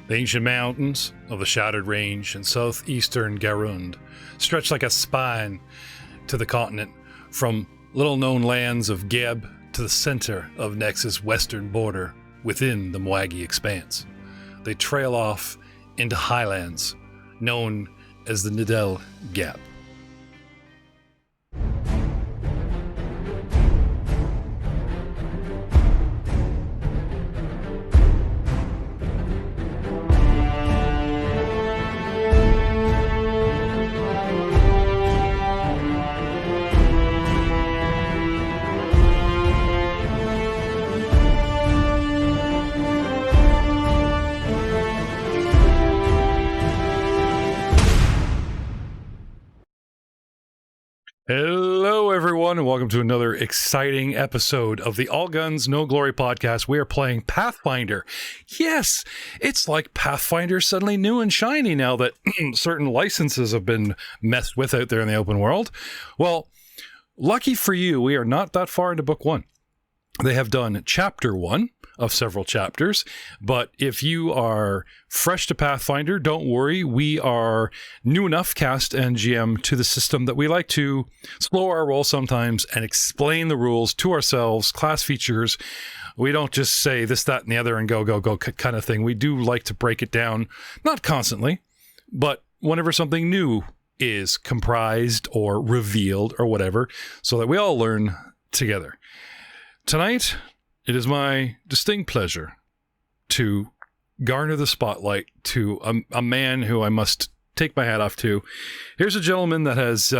The ancient mountains of the Shattered Range in southeastern Garund stretch like a spine to the continent from little-known lands of Geb to the center of Nex's western border within the Mwagi Expanse. They trail off into highlands known as the Nidel Gap. Hello, everyone, and welcome to another exciting episode of the All Guns, No Glory podcast. We are playing Pathfinder. Yes, it's like Pathfinder suddenly new and shiny now that certain licenses have been messed with out there in the open world. Well, lucky for you, we are not that far into book one. They have done chapter one of several chapters, but if you are fresh to Pathfinder, don't worry. We are new enough, cast and GM, to the system that we like to slow our roll sometimes and explain the rules to ourselves, class features. We don't just say this, that, and the other and go kind of thing. We do like to break it down, not constantly, but whenever something new is comprised or revealed or whatever, so that we all learn together. Tonight, it is my distinct pleasure to garner the spotlight to a man who I must take my hat off to. Here's a gentleman that has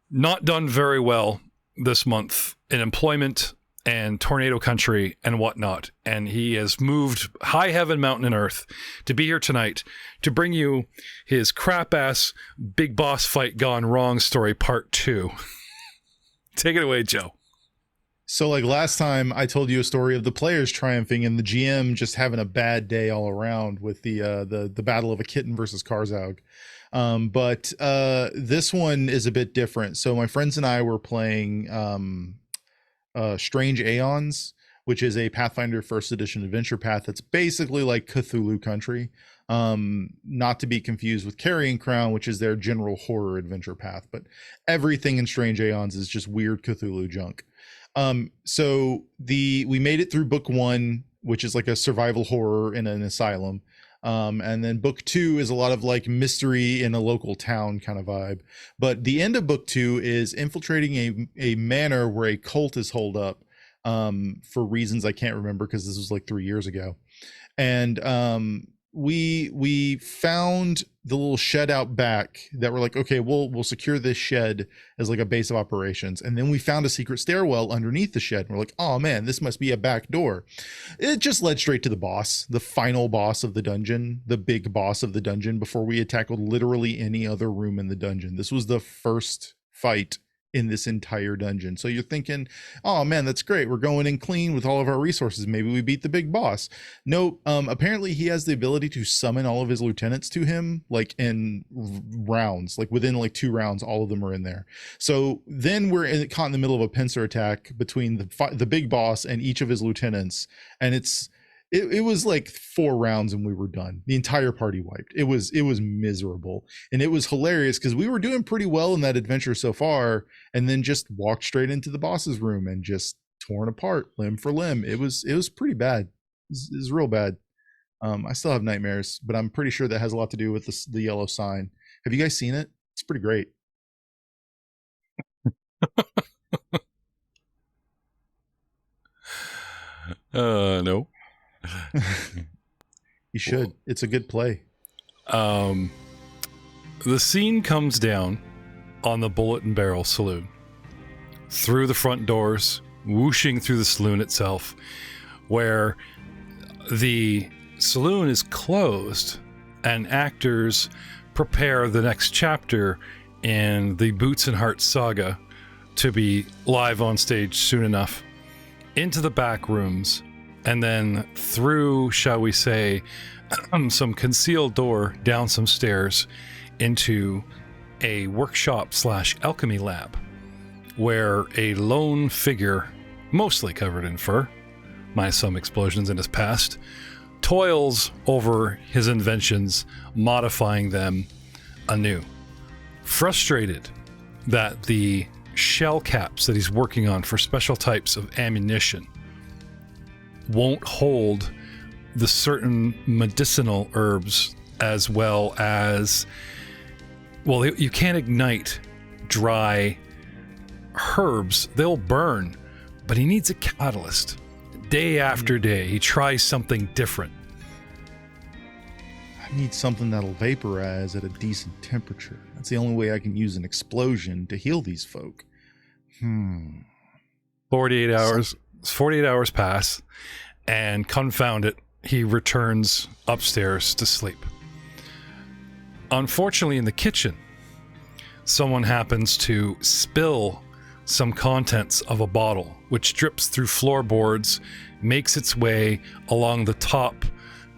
not done very well this month in employment and tornado country and whatnot. And he has moved high heaven, mountain, and earth to be here tonight to bring you his crap-ass big boss fight gone wrong story part 2. Take it away, Joe. So like last time I told you a story of the players triumphing and the GM just having a bad day all around with the battle of a kitten versus Karzog. But this one is a bit different. So my friends and I were playing Strange Aeons, which is a Pathfinder first edition adventure path that's basically like Cthulhu country. Not to be confused with Carrying Crown, which is their general horror adventure path, but everything in Strange Aeons is just weird Cthulhu junk. So we made it through book 1, which is like a survival horror in an asylum. And then book 2 is a lot of like mystery in a local town kind of vibe. But the end of book 2 is infiltrating a manor where a cult is holed up, for reasons I can't remember because this was like 3 years ago. And, we found the little shed out back that we're like, okay, we'll secure this shed as like a base of operations. And then we found a secret stairwell underneath the shed. And we're like, oh man, this must be a back door. It just led straight to the boss, the final boss of the dungeon, the big boss of the dungeon, before we had tackled literally any other room in the dungeon. This was the first fight in this entire dungeon. So you're thinking, oh man, that's great. We're going in clean with all of our resources. Maybe we beat the big boss. No, apparently he has the ability to summon all of his lieutenants to him, like in rounds, like within like 2 rounds, all of them are in there. So then we're caught in the middle of a pincer attack between the big boss and each of his lieutenants. And it was like 4 rounds and we were done. The entire party wiped. It was miserable. And it was hilarious because we were doing pretty well in that adventure so far, and then just walked straight into the boss's room and just torn apart limb for limb. It was pretty bad. It was real bad. I still have nightmares, but I'm pretty sure that has a lot to do with the yellow sign. Have you guys seen it? It's pretty great. No. You should. It's a good play. The scene comes down on the Bullet and Barrel Saloon, through the front doors, whooshing through the saloon itself, where the saloon is closed and actors prepare the next chapter in the Boots and Hearts saga to be live on stage soon enough. Into the back rooms, and then through, shall we say, some concealed door down some stairs into a workshop / alchemy lab, where a lone figure, mostly covered in fur, minus some explosions in his past, toils over his inventions, modifying them anew. Frustrated that the shell caps that he's working on for special types of ammunition won't hold the certain medicinal herbs, as well as, well, you can't ignite dry herbs, they'll burn, but he needs a catalyst. Day after day, he tries something different. I need something that'll vaporize at a decent temperature. That's the only way I can use an explosion to heal these folk. 48 hours pass, and confound it, he returns upstairs to sleep. Unfortunately, in the kitchen, someone happens to spill some contents of a bottle, which drips through floorboards, makes its way along the top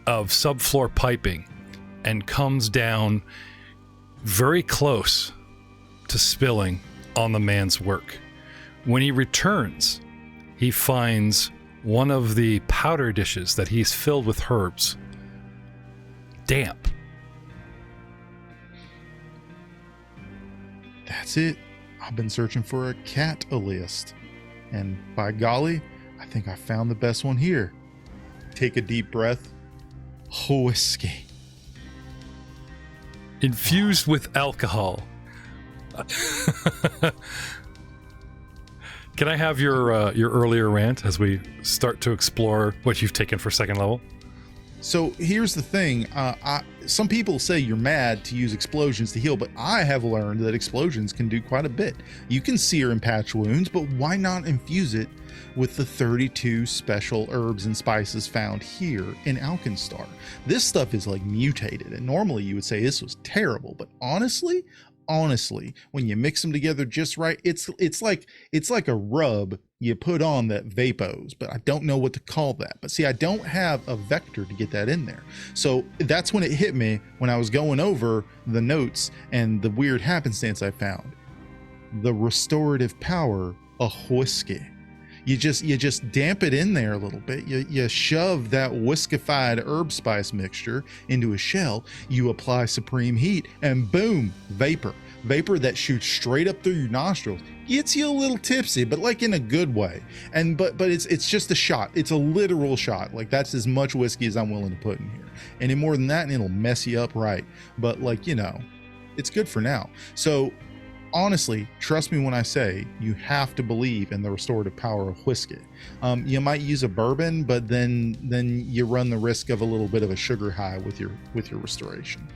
of subfloor piping, and comes down very close to spilling on the man's work. When he returns, he finds one of the powder dishes that he's filled with herbs damp. That's it. I've been searching for a catalyst, and by golly, I think I found the best one here. Take a deep breath. Whiskey. Infused with alcohol. Can I have your earlier rant as we start to explore what you've taken for second level? So here's the thing. Some people say you're mad to use explosions to heal, but I have learned that explosions can do quite a bit. You can sear and patch wounds, but why not infuse it with the 32 special herbs and spices found here in AlkenStar? This stuff is like mutated, and normally you would say this was terrible, but honestly, when you mix them together just right, it's like a rub you put on that vapos, but I don't know what to call that. But see, I don't have a vector to get that in there. So that's when it hit me when I was going over the notes and the weird happenstance I found. The restorative power of whiskey. You just damp it in there a little bit. You shove that whiskified herb spice mixture into a shell. You apply supreme heat, and boom, vapor that shoots straight up through your nostrils. Gets you a little tipsy, but like in a good way. And but it's just a shot. It's a literal shot. Like that's as much whiskey as I'm willing to put in here. Any more than that, and it'll mess you up right. But like, you know, it's good for now. So honestly, trust me when I say you have to believe in the restorative power of whiskey. You might use a bourbon, but then you run the risk of a little bit of a sugar high with your restoration.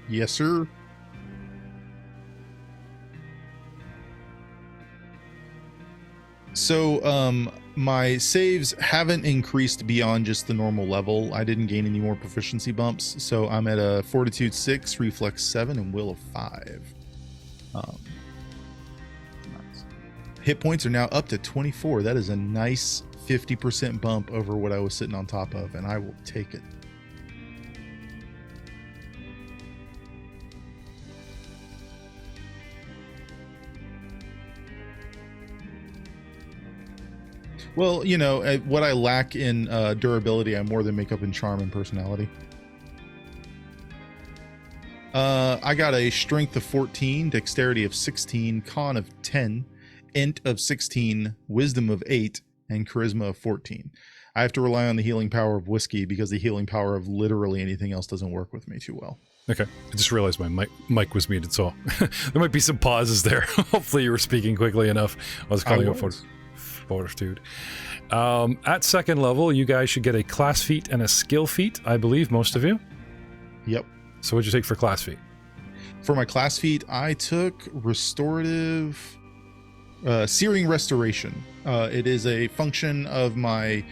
Yes, sir. So, my saves haven't increased beyond just the normal level. I didn't gain any more proficiency bumps, so I'm at a Fortitude 6, Reflex 7, and Will of 5. Nice. Hit points are now up to 24. That is a nice 50% bump over what I was sitting on top of, and I will take it. Well, you know, what I lack in durability, I more than make up in charm and personality. I got a strength of 14, dexterity of 16, con of 10, int of 16, wisdom of 8, and charisma of 14. I have to rely on the healing power of whiskey because the healing power of literally anything else doesn't work with me too well. Okay. I just realized my mic was muted, so there might be some pauses there. Hopefully you were speaking quickly enough. I was calling out fortitude. At second level, you guys should get a class feat and a skill feat, I believe, most of you. Yep. So what'd you take for class feat? For my class feat, I took restorative... Searing Restoration. It is a function of my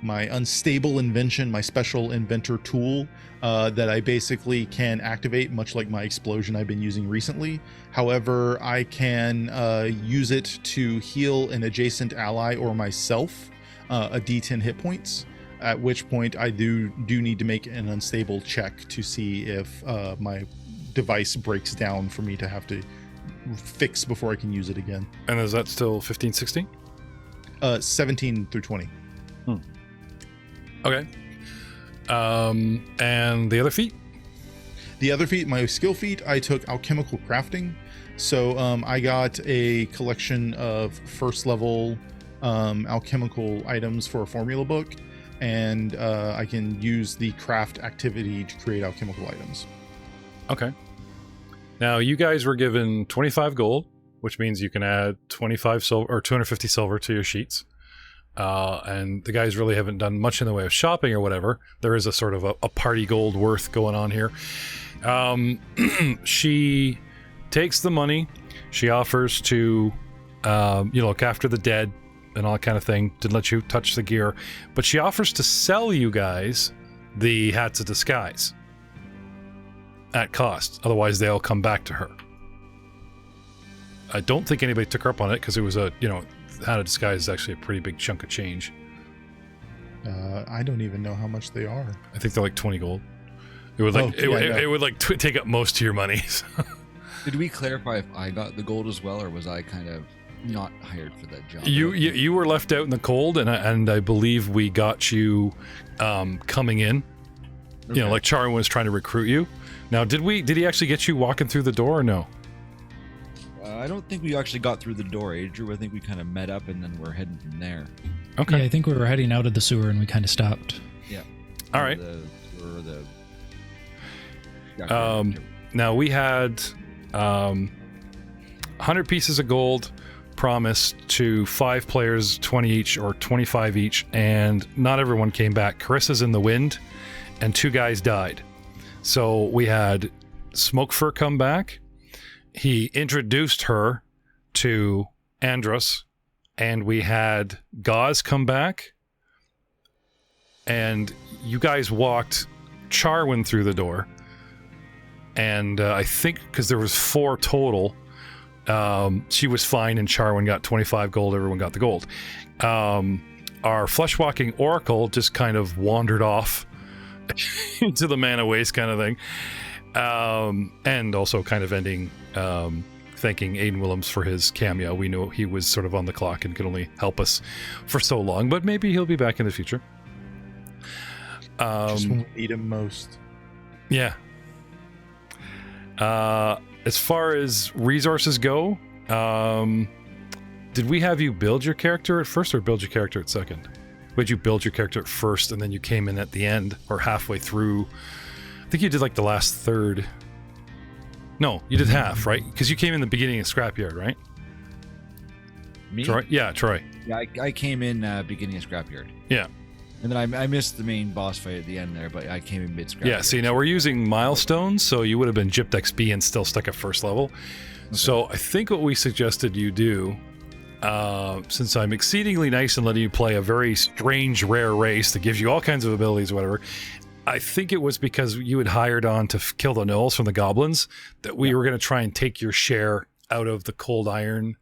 unstable invention, my special inventor tool that I basically can activate, much like my explosion I've been using recently. However, I can use it to heal an adjacent ally or myself a d10 hit points, at which point I do need to make an unstable check to see if my device breaks down for me to have to fix before I can use it again. And is that still 15, 16? 17 through 20. Okay. And the other feat? The other feat, my skill feat, I took alchemical crafting. So I got a collection of first level alchemical items for a formula book, and I can use the craft activity to create alchemical items. Okay. Now, you guys were given 25 gold, which means you can add 25 silver or 250 silver to your sheets. And the guys really haven't done much in the way of shopping or whatever. There is a sort of a party gold worth going on here. She takes the money. She offers to, look after the dead and all that kind of thing. Didn't let you touch the gear. But she offers to sell you guys the hats of disguise at cost. Otherwise, they'll come back to her. I don't think anybody took her up on it because it was hat of disguise is actually a pretty big chunk of change. I don't even know how much they are. I think they're like 20 gold. It would take up most of your money. Did we clarify if I got the gold as well, or was I kind of not hired for that job? You were left out in the cold, and I believe we got you coming in. Okay. Like Charon was trying to recruit you. Now, did he actually get you walking through the door or no? I don't think we actually got through the door, Andrew. I think we kind of met up and then we're heading from there. Okay. Yeah, I think we were heading out of the sewer and we kind of stopped. Yeah. All right. Now we had 100 pieces of gold promised to 5 players, 20 each or 25 each, and not everyone came back. Carissa's in the wind, and 2 guys died. So we had Smokefur come back. He introduced her to Andros, and we had Gauze come back, and you guys walked Charwin through the door, and I think because there was 4 total, she was fine, and Charwin got 25 gold, everyone got the gold. Our flesh-walking oracle just kind of wandered off into the mana waste kind of thing, and also kind of ending thanking Aiden Willems for his cameo. We know he was sort of on the clock and could only help us for so long, but maybe he'll be back in the future. Just when we need him most. Yeah. As far as resources go, did we have you build your character at first or build your character at second? Would you build your character at first and then you came in at the end or halfway through? I think you did like the last third. No, you did half, right? Because you came in the beginning of Scrapyard, right? Me? Troy? Yeah, Troy. Yeah, I came in beginning of Scrapyard. Yeah. And then I missed the main boss fight at the end there, but I came in mid-Scrapyard. Yeah, see, now we're using milestones, so you would have been gypped XP and still stuck at first level. Okay. So I think what we suggested you do, since I'm exceedingly nice and letting you play a very strange, rare race that gives you all kinds of abilities or whatever, I think it was because you had hired on to kill the gnolls from the goblins that we were going to try and take your share out of the cold iron.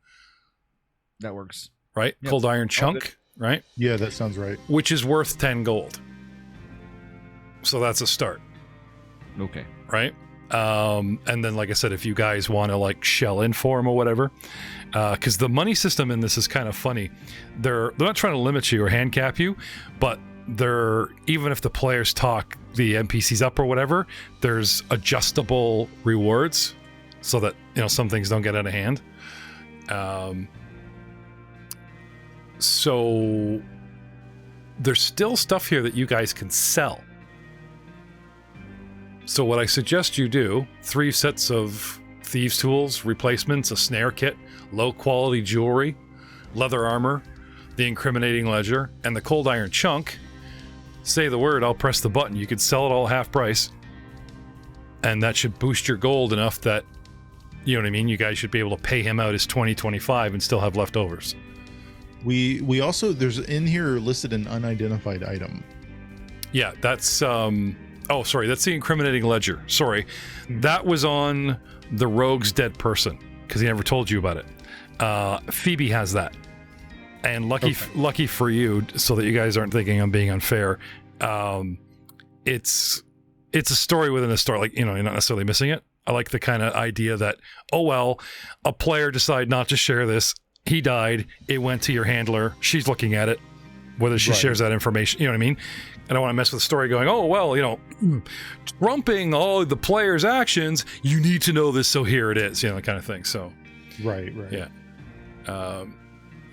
That works. Right? Yep. Cold iron chunk, right? Yeah, that sounds right. Which is worth 10 gold. So that's a start. Okay. Right? And then, like I said, if you guys want to like shell in for them or whatever, because the money system in this is kind of funny. They're not trying to limit you or handicap you, but they're, even if the players talk the NPCs up or whatever, there's adjustable rewards so that some things don't get out of hand. So there's still stuff here that you guys can sell. So what I suggest you do, 3 sets of thieves' tools, replacements, a snare kit, low-quality jewelry, leather armor, the incriminating ledger, and the cold iron chunk. Say the word, I'll press the button. You could sell it all half price. And that should boost your gold enough that, you know what I mean, you guys should be able to pay him out his 2025 and still have leftovers. We also, there's in here listed an unidentified item. Yeah, that's oh, sorry, that's the incriminating ledger. Sorry. That was on the rogue's dead person, because he never told you about it. Phoebe has that. And lucky for you, so that you guys aren't thinking I'm being unfair, it's a story within a story. Like, you know, you're not necessarily missing it. I like the kind of idea that, oh, well, a player decided not to share this. He died. It went to your handler. She's looking at it, whether she shares that information. You know what I mean? I don't want to mess with the story going, oh, well, you know, trumping all the player's actions, you need to know this, so here it is, you know, that kind of thing. So, Right. yeah.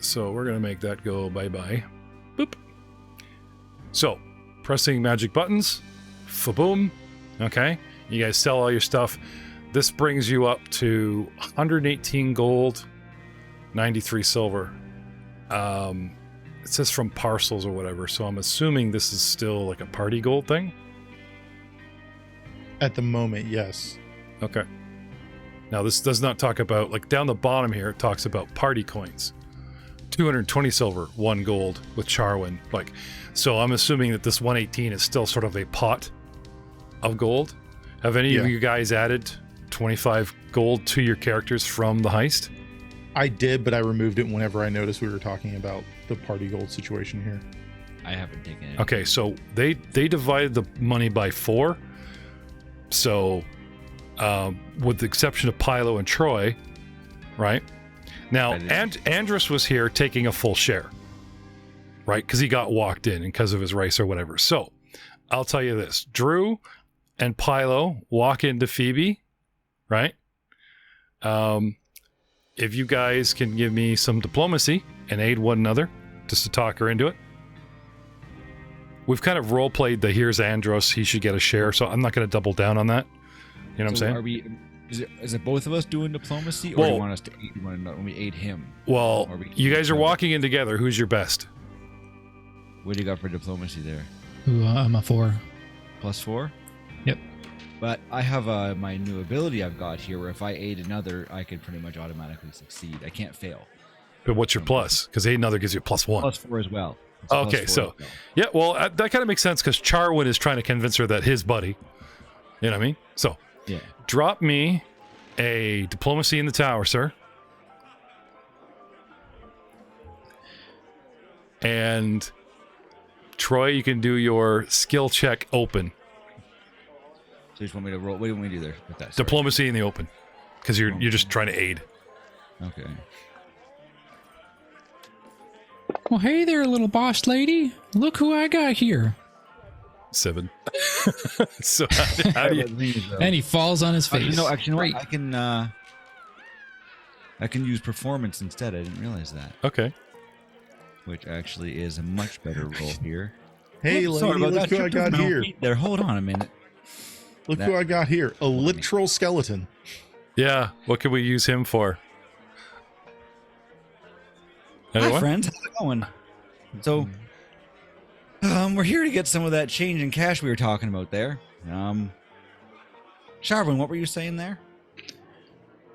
So we're going to make that go bye-bye. Boop. So, pressing magic buttons. Fa-boom. Okay. You guys sell all your stuff. This brings you up to 118 gold, 93 silver. It says from parcels or whatever, so I'm assuming this is still like a party gold thing? At the moment, yes. Okay. Now, this does not talk about, like, down the bottom here, it talks about party coins. 220 silver, 1 gold with Charwin. Like, so I'm assuming that this 118 is still sort of a pot of gold. Have any of you guys added 25 gold to your characters from the heist? I did, but I removed it whenever I noticed we were talking about the party gold situation here. I haven't taken it. Okay, so they divided the money by 4. So, with the exception of Pilo and Troy, right? Now, Andrus was here taking a full share, right? Because he got walked in and because of his race or whatever. So, I'll tell you this. Drew and Pilo walk into Phoebe, right? If you guys can give me some diplomacy and aid one another, just to talk her into it. We've kind of role-played the here's Andros, he should get a share, so I'm not going to double down on that. You know what I'm saying? Is it both of us doing diplomacy, or do you want us to aid one another when we aid him? Well, you guys are walking in together. Who's your best? What do you got for diplomacy there? Ooh, I'm a 4. +4? Yep. But I have my new ability I've got here, where if I aid another, I can pretty much automatically succeed. I can't fail. But what's your plus? Because aid another gives you +1. +4 as well. Okay, so yeah, well, that kind of makes sense because Charwin is trying to convince her that his buddy, you know what I mean? So, yeah, drop me a diplomacy in the tower, sir. And Troy, you can do your skill check open. So you just want me to roll? What do you want me to do there with that? Diplomacy in the open, because you're just trying to aid. Okay. Well, hey there, little boss lady. Look who I got here. 7. So how do you? And he falls on his face. No, actually, Great. I can use performance instead. I didn't realize that. Okay. Which actually is a much better roll here. Hey, Oops, lady, look who I got here. There, hold on a minute. Look who I got here. A literal skeleton. Yeah. What can we use him for? Anyone? Hi, friends. How's it going? So, we're here to get some of that change in cash we were talking about there. Charwin, what were you saying there?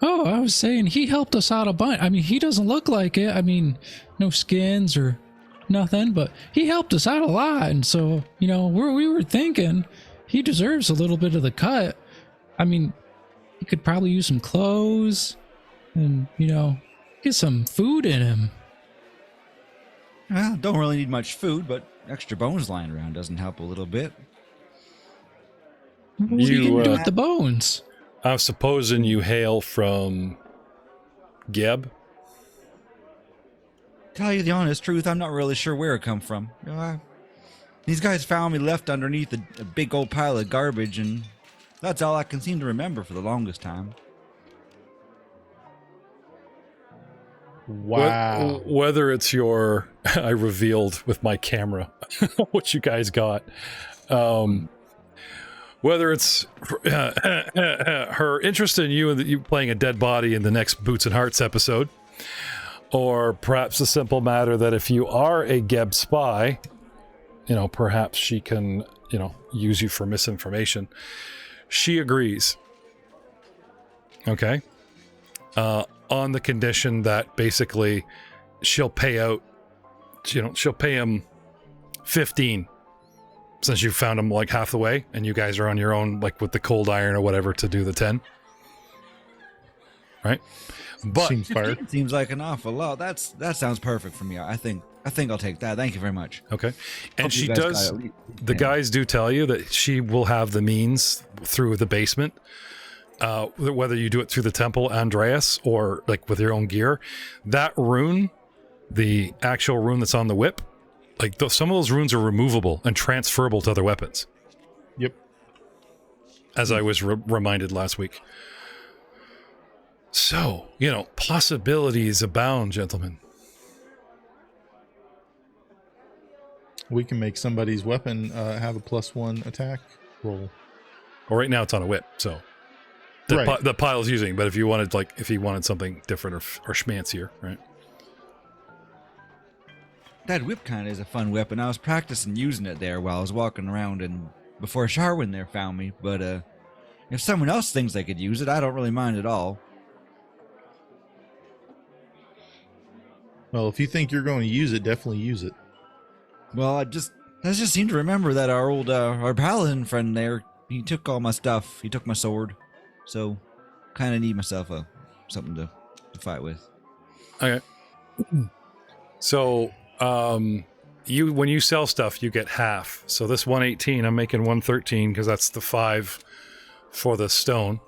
Oh, I was saying he helped us out a bunch. I mean, he doesn't look like it. I mean, no skins or nothing, but he helped us out a lot. And so, you know, we were thinking he deserves a little bit of the cut. I mean, he could probably use some clothes and, you know, get some food in him. Well, don't really need much food, but extra bones lying around doesn't help a little bit. What are you going to do with the bones? I'm supposing you hail from Geb. Tell you the honest truth, I'm not really sure where it come from. These guys found me left underneath a big old pile of garbage, and that's all I can seem to remember for the longest time. Wow. Whether it's your, I revealed with my camera what you guys got. Whether it's her interest in you and you playing a dead body in the next Boots and Hearts episode, or perhaps a simple matter that if you are a Geb spy, perhaps she can, use you for misinformation. She agrees. Okay. On the condition that basically she'll pay out, she'll pay him 15 since you found him like half the way and you guys are on your own, like with the cold iron or whatever to do the 10. Right? But Seems fair. Seems like an awful lot. That sounds perfect for me. I think I'll take that. Thank you very much. Okay. And Hope she you guys does, got it. the guys do tell you that she will have the means through the basement, whether you do it through the temple, Andreas, or like with your own gear. That rune, the actual rune that's on the whip, like some of those runes are removable and transferable to other weapons. Yep. As I was reminded last week. So, possibilities abound, gentlemen. We can make somebody's weapon have a +1 attack roll. Well, right now it's on a whip, so the pile's using. But if you wanted, if he wanted something different or schmancier, right? That whip kind of is a fun weapon. I was practicing using it there while I was walking around, and before Sharwin there found me. But if someone else thinks they could use it, I don't really mind at all. Well, if you think you're going to use it, definitely use it. Well, I just seem to remember that our old our paladin friend there, he took all my stuff. He took my sword, so kind of need myself something to fight with. Okay. So, when you sell stuff, you get half. So this 118, I'm making 113 because that's the 5 for the stone,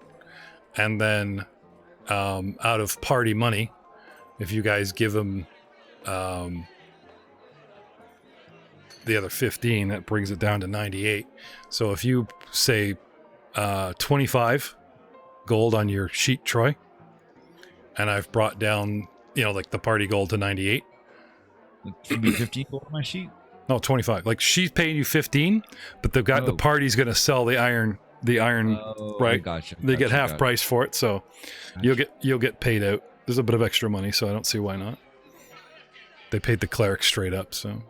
and then out of party money, if you guys give them the other 15, that brings it down to 98. So if you say 25 gold on your sheet, Troy, and I've brought down, like the party gold to 98. It should be 15 gold on my sheet. No, 25. Like she's paying you 15, but they've got the party's going to sell the iron, right? Gotcha. They get half price for it, so you'll get paid out. There's a bit of extra money, so I don't see why not. They paid the cleric straight up, so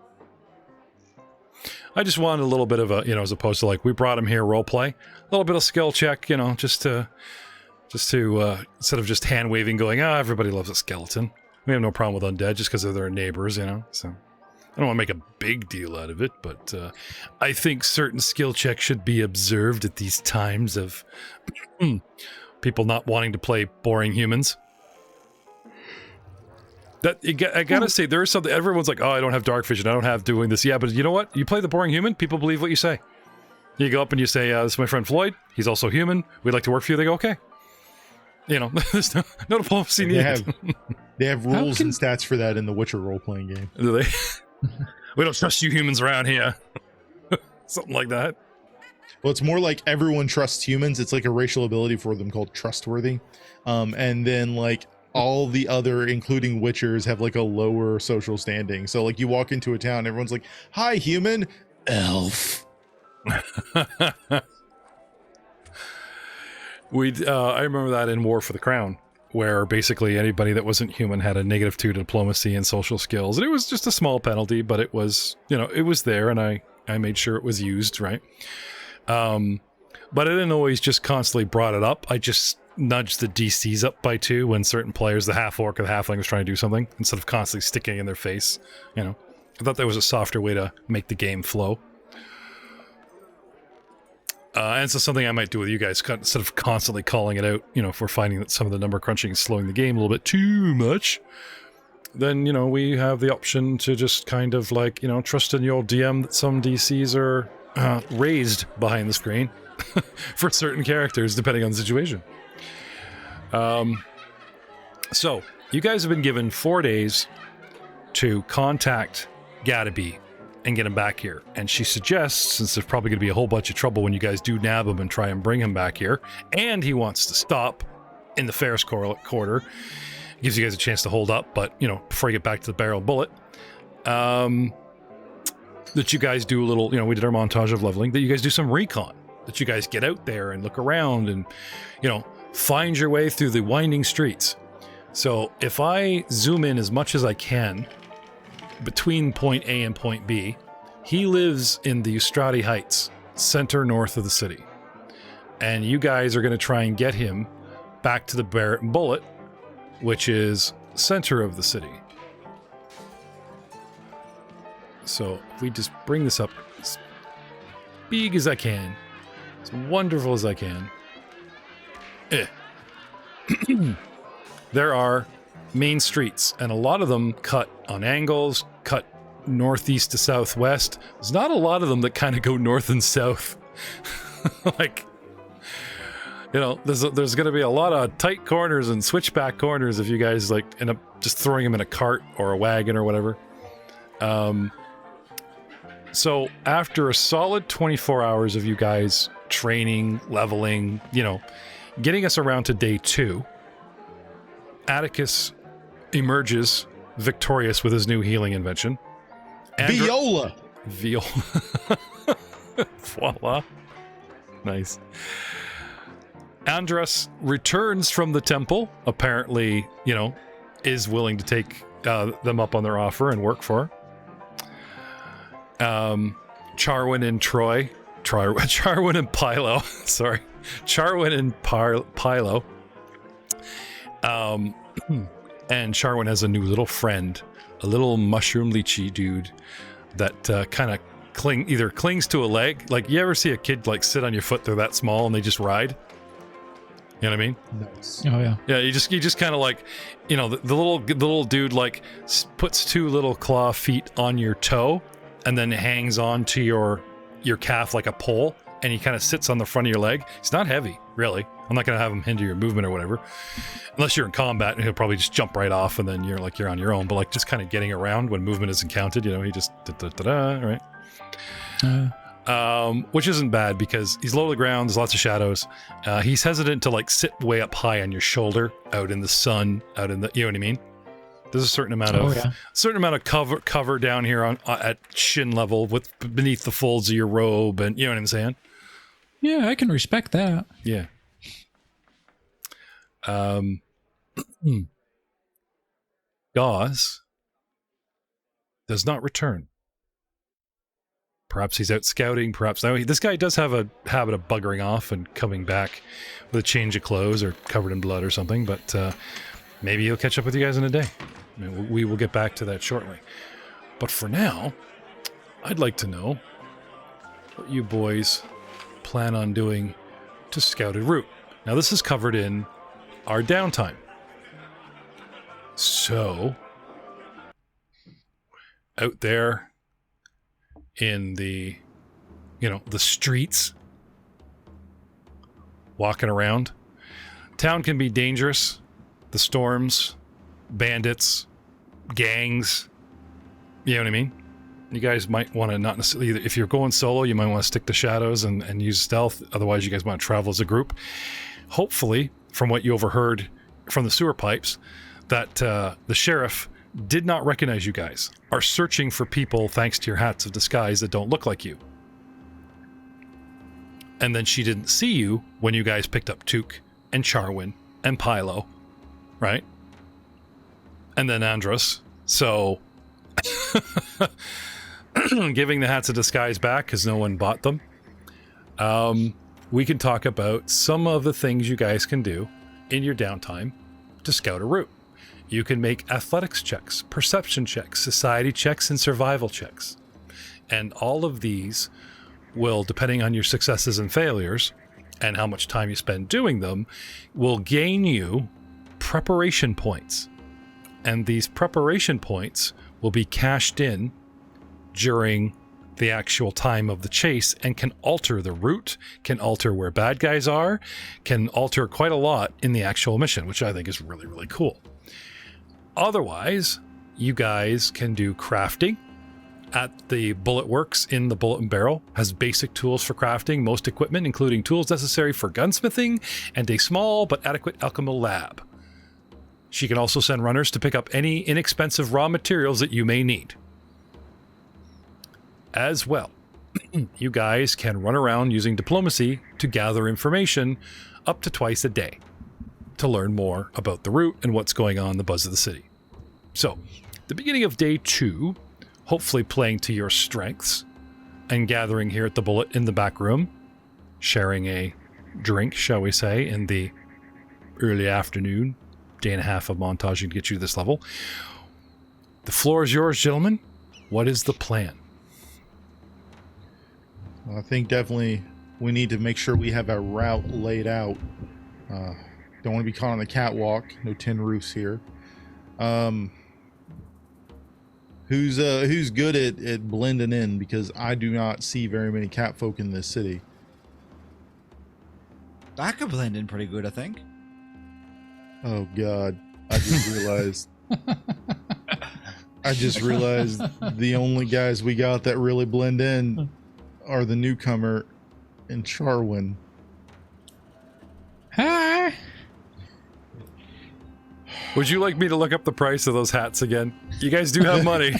I just wanted a little bit of a, as opposed to we brought him here role play, a little bit of skill check, just to instead of just hand waving going, everybody loves a skeleton. We have no problem with undead just because they're their neighbors, so I don't want to make a big deal out of it, but I think certain skill checks should be observed at these times of people not wanting to play boring humans. I gotta say, there is something, everyone's like, I don't have dark vision, I don't have doing this. Yeah, but you know what? You play the boring human, people believe what you say. You go up and you say, this is my friend Floyd, he's also human, we'd like to work for you. They go, okay. There's no diplomacy needed. They have rules and stats for that in the Witcher role-playing game. Do they? We don't trust you humans around here. Something like that. Well, it's more like everyone trusts humans. It's like a racial ability for them called trustworthy. And then all the other, including Witchers, have a lower social standing. So you walk into a town, everyone's like, hi, human, elf. I remember that in War for the Crown, where basically anybody that wasn't human had a -2 to diplomacy and social skills. And it was just a small penalty, but it was, it was there, and I made sure it was used, right? But I didn't always just constantly brought it up. I just nudged the DCs up by 2 when certain players, the half-orc or the halfling, was trying to do something, instead of constantly sticking in their face, I thought that was a softer way to make the game flow. And so something I might do with you guys, instead of constantly calling it out, if we're finding that some of the number crunching is slowing the game a little bit too much, then, we have the option to just kind of trust in your DM that some DCs are raised behind the screen for certain characters, depending on the situation. So, you guys have been given 4 days to contact Gadaby and get him back here. And she suggests, since there's probably going to be a whole bunch of trouble when you guys do nab him and try and bring him back here, and he wants to stop in the Ferris Quarter, Gives you guys a chance to hold up, but, you know, before you get back to the barrel and bullet, that you guys do a little, you know, we did our montage of leveling, that you guys do some recon, that you guys get out there and look around and, you know, find your way through the winding streets. So if I zoom in as much as I can between point A and point B, he lives in the Eustrati Heights, center north of the city. And you guys are going to try and get him back to the Barret and Bullet, which is center of the city. So if we just bring this up as big as I can, as wonderful as I can. There are main streets, and a lot of them cut on angles, cut northeast to southwest. There's not a lot of them that kind of go north and south. Like, you know, there's going to be a lot of tight corners and switchback corners if you guys like end up just throwing them in a cart or a wagon or whatever. So after a solid 24 hours of you guys training, leveling, you know, getting us around to day 2, Atticus emerges victorious with his new healing invention. Viola! Voila. Nice. Andras returns from the temple, apparently, you know, is willing to take them up on their offer and work for her. Charwin and Charwin and Pilo, sorry. Charwin and Pilo. And Charwin has a new little friend, a little mushroom lychee dude that kind of clings to a leg. Like, you ever see a kid like sit on your foot, they're that small and they just ride? You know what I mean? Nice. Oh yeah. Yeah, you just kind of like, you know, the little dude like puts 2 little claw feet on your toe and then hangs on to your calf like a pole, and he kind of sits on the front of your leg. He's not heavy, really. I'm not going to have him hinder your movement or whatever. Unless you're in combat, and he'll probably just jump right off, and then you're on your own. But like just kind of getting around when movement isn't counted, you know, he just right? Which isn't bad because he's low to the ground, there's lots of shadows. He's hesitant to like sit way up high on your shoulder, out in the sun, out in the, you know what I mean? There's a certain amount of cover down here on at shin level with beneath the folds of your robe, and you know what I'm saying? Yeah, I can respect that. Yeah. Gauze does not return. Perhaps he's out scouting, perhaps no. This guy does have a habit of buggering off and coming back with a change of clothes or covered in blood or something, but maybe he'll catch up with you guys in a day. I mean, we will get back to that shortly. But for now, I'd like to know what you boys plan on doing to scout a route. Now, this is covered in our downtime. So, out there in the, you know, the streets, walking around, town can be dangerous. The storms, bandits, gangs, you know what I mean? You guys might want to not necessarily, either, if you're going solo, you might want to stick to shadows and use stealth. Otherwise, you guys want to travel as a group. Hopefully, from what you overheard from the sewer pipes, that the sheriff did not recognize you guys, are searching for people thanks to your hats of disguise that don't look like you. And then she didn't see you when you guys picked up Took and Charwin and Pilo, right? And then Andros. So, giving the hats of disguise back because no one bought them. We can talk about some of the things you guys can do in your downtime to scout a route. You can make athletics checks, perception checks, society checks, and survival checks. And all of these will, depending on your successes and failures and how much time you spend doing them, will gain you preparation points. And these preparation points will be cashed in during the actual time of the chase and can alter the route, can alter where bad guys are, can alter quite a lot in the actual mission, which I think is really, really cool. Otherwise, you guys can do crafting at the Bullet Works in the Bullet and Barrel. Has basic tools for crafting, most equipment, including tools necessary for gunsmithing, and a small but adequate alchemical lab. She can also send runners to pick up any inexpensive raw materials that you may need. As well, you guys can run around using diplomacy to gather information up to twice a day to learn more about the route and what's going on in the buzz of the city. So, the beginning of day 2, hopefully playing to your strengths and gathering here at the Bullet in the back room, sharing a drink, shall we say, in the early afternoon, day and a half of montaging to get you to this level. The floor is yours, gentlemen. What is the plan? I think definitely we need to make sure we have our route laid out. Don't want to be caught on the catwalk. No tin roofs here. Who's good at blending in? Because I do not see very many cat folk in this city. I could blend in pretty good, I think. Oh God! I just realized the only guys we got that really blend in are the newcomer and Charwin. Hi. Would you like me to look up the price of those hats again? You guys do have money.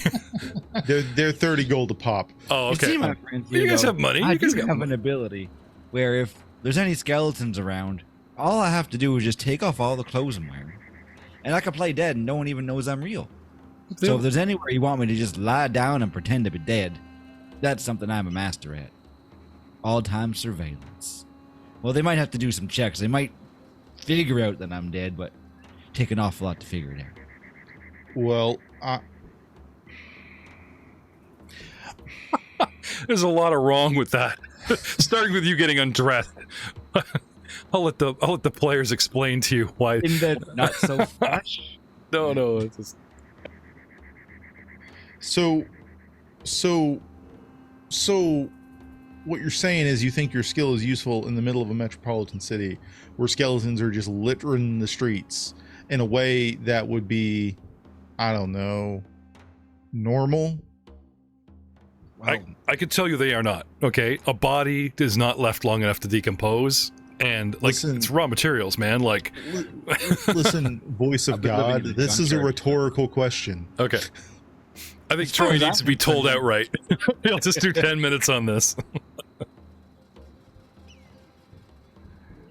They're 30 gold a pop. Oh, You see, okay. my friends, You guys have money. I You guys do got have money. an ability where if there's any skeletons around, all I have to do is just take off all the clothes I'm wearing, and I can play dead, and no one even knows I'm real. So if there's anywhere you want me to just lie down and pretend to be dead, that's something I'm a master at. All-time surveillance. Well, they might have to do some checks. They might figure out that I'm dead, but take an awful lot to figure it out. Well, There's a lot of wrong with that. Starting with you getting undressed. I'll let the players explain to you why. In the not so fresh. No. It's just... So what you're saying is you think your skill is useful in the middle of a metropolitan city where skeletons are just littering the streets in a way that would be, I don't know, normal? I could tell you they are not, okay? A body is not left long enough to decompose, and like Listen. it's raw materials, man. Like, Listen, voice of I've been living God, in the this is a junkyard. rhetorical question. okay. I think As far Troy as needs to I'm be told concerned- outright. He'll just do 10 minutes on this.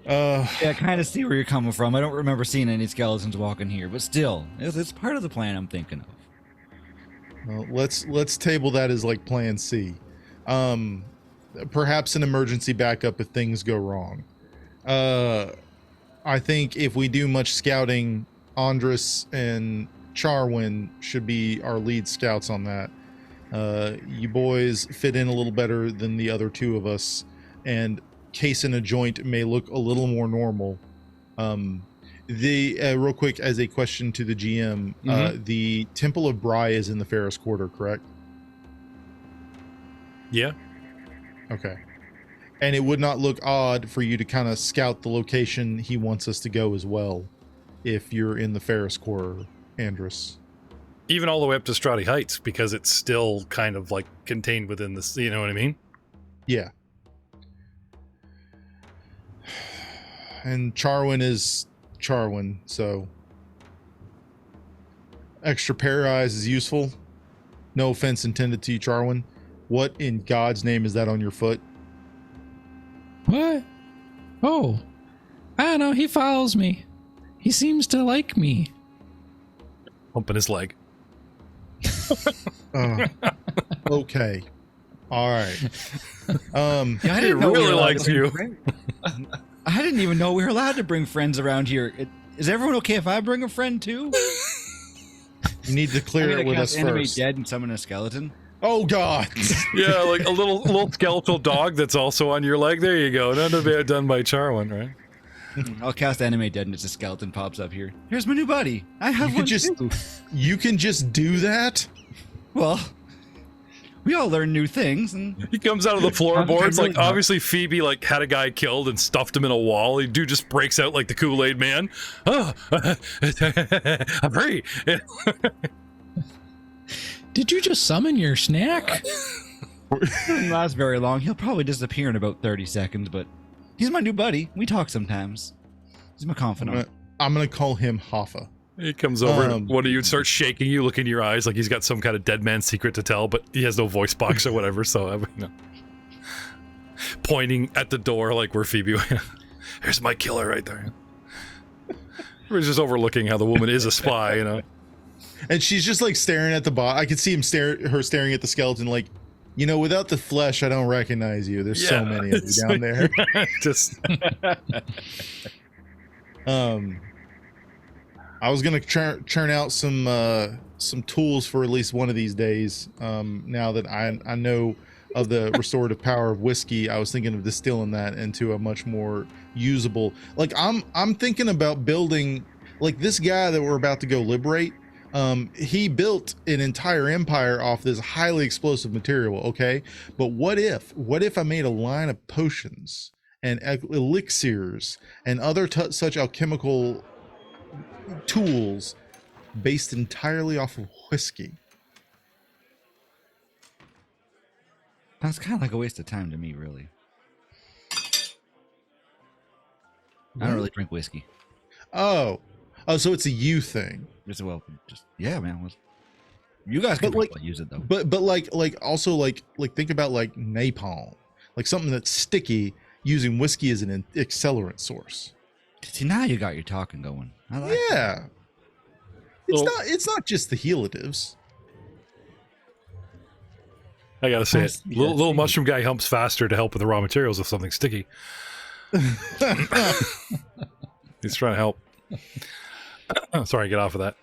Yeah, I kind of see where you're coming from. I don't remember seeing any skeletons walking here, but still, it's part of the plan I'm thinking of. Well, let's table that as like plan C. Perhaps an emergency backup if things go wrong. I think if we do much scouting, Andres and Charwin should be our lead scouts on that. You boys fit in a little better than the other two of us, and case in a joint may look a little more normal. Real quick, as a question to the GM, the Temple of Bry is in the Ferris Quarter, correct? Yeah. Okay. And it would not look odd for you to kind of scout the location he wants us to go as well, if you're in the Ferris Quarter, Andres. Even all the way up to Strati Heights, because it's still kind of like contained within this, you know what I mean? Yeah. And Charwin is Charwin, so extra pair of eyes is useful. No offense intended to you, Charwin. What in God's name is that on your foot? What? Oh, I don't know. He follows me. He seems to like me. Humping his leg. Okay. All right. Yeah, I He didn't know we really were allowed likes to bring you. friends. I didn't even know we were allowed to bring friends around here. Is everyone okay if I bring a friend too? You need to clear it with us enemy first. dead and summon a skeleton. Oh God. Yeah, like a little skeletal dog that's also on your leg. There you go. None of it done by Charwin, right? I'll cast Animate Dead and just a skeleton pops up here. Here's my new buddy. I have You one could just- too. You can just do that? Well, we all learn new things, and He comes out of the I'm floorboards. really Like, not- obviously, Phoebe, like, had a guy killed and stuffed him in a wall. The dude just breaks out like the Kool-Aid man. Oh, I'm free. Did you just summon your snack? it doesn't last very long. He'll probably disappear in about 30 seconds, but he's my new buddy. We talk sometimes. He's my confidant. I'm gonna call him Hoffa. He comes over and one of you starts shaking you, look in your eyes like he's got some kind of dead man secret to tell, but he has no voice box or whatever, so I mean, pointing at the door like we're Phoebe. Here's my killer right there. We're just overlooking how the woman is a spy, you know. And she's just like staring at the bot. I could see her staring at the skeleton like, you know, without the flesh, I don't recognize you. There's so many of you down there. Just I was gonna churn out some tools for at least one of these days. Now that I know of the restorative power of whiskey, I was thinking of distilling that into a much more usable. Like I'm thinking about building like this guy that we're about to go liberate. He built an entire empire off this highly explosive material. Okay, but what if I made a line of potions and elixirs and other such alchemical tools based entirely off of whiskey? That's kind of like a waste of time to me, really. I don't really drink whiskey. Oh, so it's a you thing. Just yeah, man. You guys can use it though. But like also like think about like napalm, like something that's sticky, using whiskey as an accelerant source. See, now you got your talking going. I like that. It's not just the helatives. I gotta say it. Little mushroom guy humps faster to help with the raw materials of something sticky. He's trying to help. Sorry, get off of that.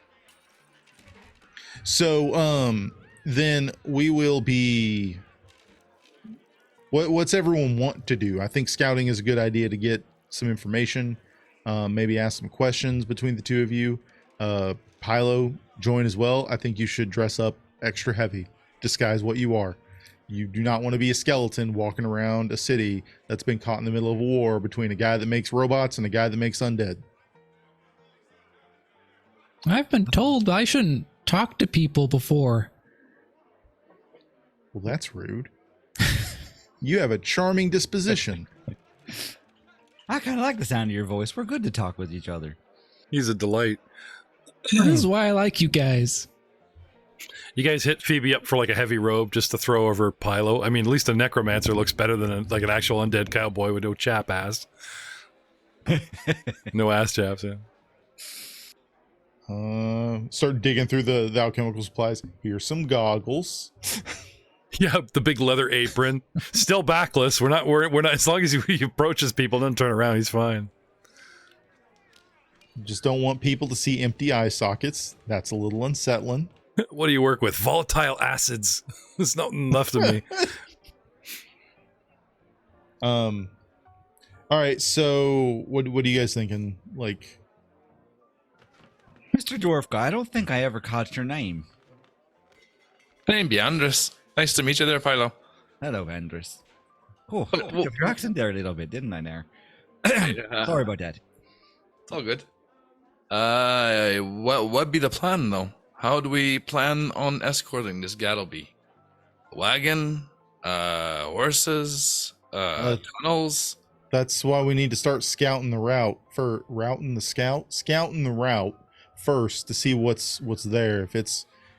So then we will be what's everyone want to do? I think scouting is a good idea to get some information, maybe ask some questions between the two of you. Pilo, join as well. I think you should dress up extra heavy, disguise what you are. You do not want to be a skeleton walking around a city that's been caught in the middle of a war between a guy that makes robots and a guy that makes undead. I've been told I shouldn't talk to people before. Well, that's rude. You have a charming disposition. I kind of like the sound of your voice. We're good to talk with each other. He's a delight. This is why I like you guys. You guys hit Phoebe up for like a heavy robe just to throw over Pilo. I mean, at least a necromancer looks better than like an actual undead cowboy with no chap ass. No ass chaps, yeah. Start digging through the alchemical supplies. Here's some goggles. Yeah, the big leather apron. Still backless. We're not. As long as he approaches people, doesn't turn around, he's fine. Just don't want people to see empty eye sockets. That's a little unsettling. What do you work with? Volatile acids. There's nothing left of me. All right. So, what are you guys thinking? Like, Mr. Dwarf Guy, I don't think I ever caught your name. My name be Andres. Nice to meet you there, Pilo. Hello, Andres. Oh, Well- I took your accent there a little bit, didn't I, there? Yeah. Sorry about that. It's all good. What be the plan, though? How do we plan on escorting this Gattleby? Wagon? Horses? Tunnels? that's why we need to start scouting the route for scouting the route first to see what's there.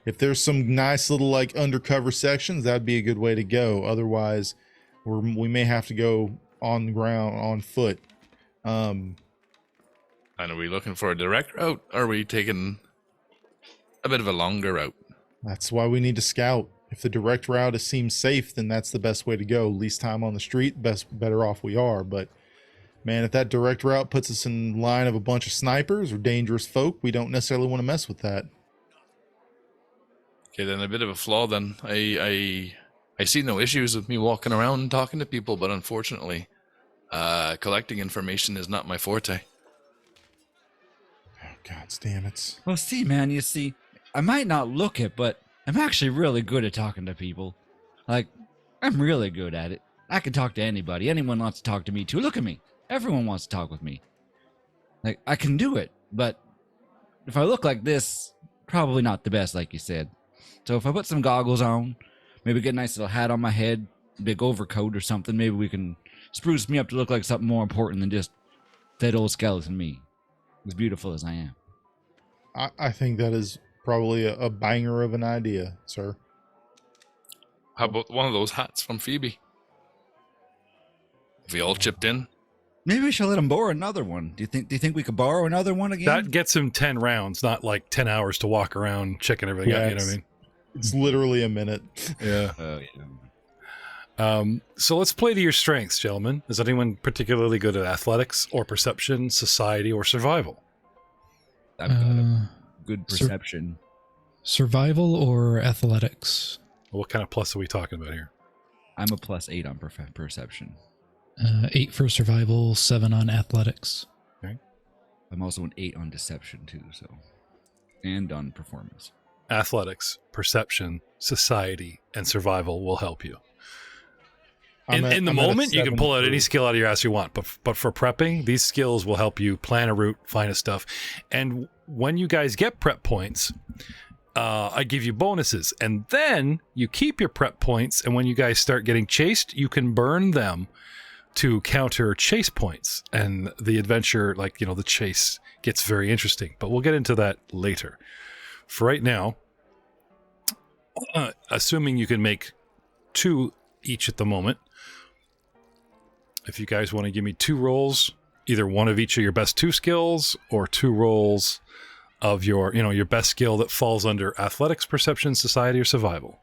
If there's some nice little like undercover sections, that'd be a good way to go. Otherwise, we may have to go on the ground on foot. And are we looking for a direct route? Or are we taking a bit of a longer route? That's why we need to scout. If the direct route seems safe, then that's the best way to go. Least time on the street, better off we are. But man, if that direct route puts us in line of a bunch of snipers or dangerous folk, we don't necessarily want to mess with that. Okay, then a bit of a flaw then. I see no issues with me walking around and talking to people, but unfortunately, collecting information is not my forte. Oh, God damn it. Well, see, man, you see, I might not look it, but I'm actually really good at talking to people. Like, I'm really good at it. I can talk to anybody. Anyone wants to talk to me too. Look at me. Everyone wants to talk with me. Like, I can do it, but if I look like this, probably not the best, like you said. So if I put some goggles on, maybe get a nice little hat on my head, big overcoat or something, maybe we can spruce me up to look like something more important than just that old skeleton me, as beautiful as I am. I think that is probably a banger of an idea, sir. How about one of those hats from Phoebe? If we all chipped in. Maybe we should let him borrow another one. Do you think we could borrow another one again? That gets him 10 rounds, not like 10 hours to walk around checking everything out. You know what I mean? It's literally a minute. Yeah. Yeah. So let's play to your strengths, gentlemen. Is anyone particularly good at athletics or perception, society, or survival? I've got a good perception. Survival or athletics? What kind of plus are we talking about here? I'm a +8 on perception. 8 for survival, 7 on athletics. Okay. I'm also an 8 on deception too, so, and on performance. Athletics, perception, society, and survival will help you. In the I'm at a moment, you can pull out 7 any for- skill out of your ass you want, but for prepping, these skills will help you plan a route, find a stuff. And when you guys get prep points, I give you bonuses. And then you keep your prep points, and when you guys start getting chased, you can burn them to counter chase points. And the adventure, the chase gets very interesting. But we'll get into that later. For right now, assuming you can make 2 each at the moment, if you guys want to give me 2 rolls, either one of each of your best 2 skills or 2 rolls of your best skill that falls under athletics, perception, society, or survival,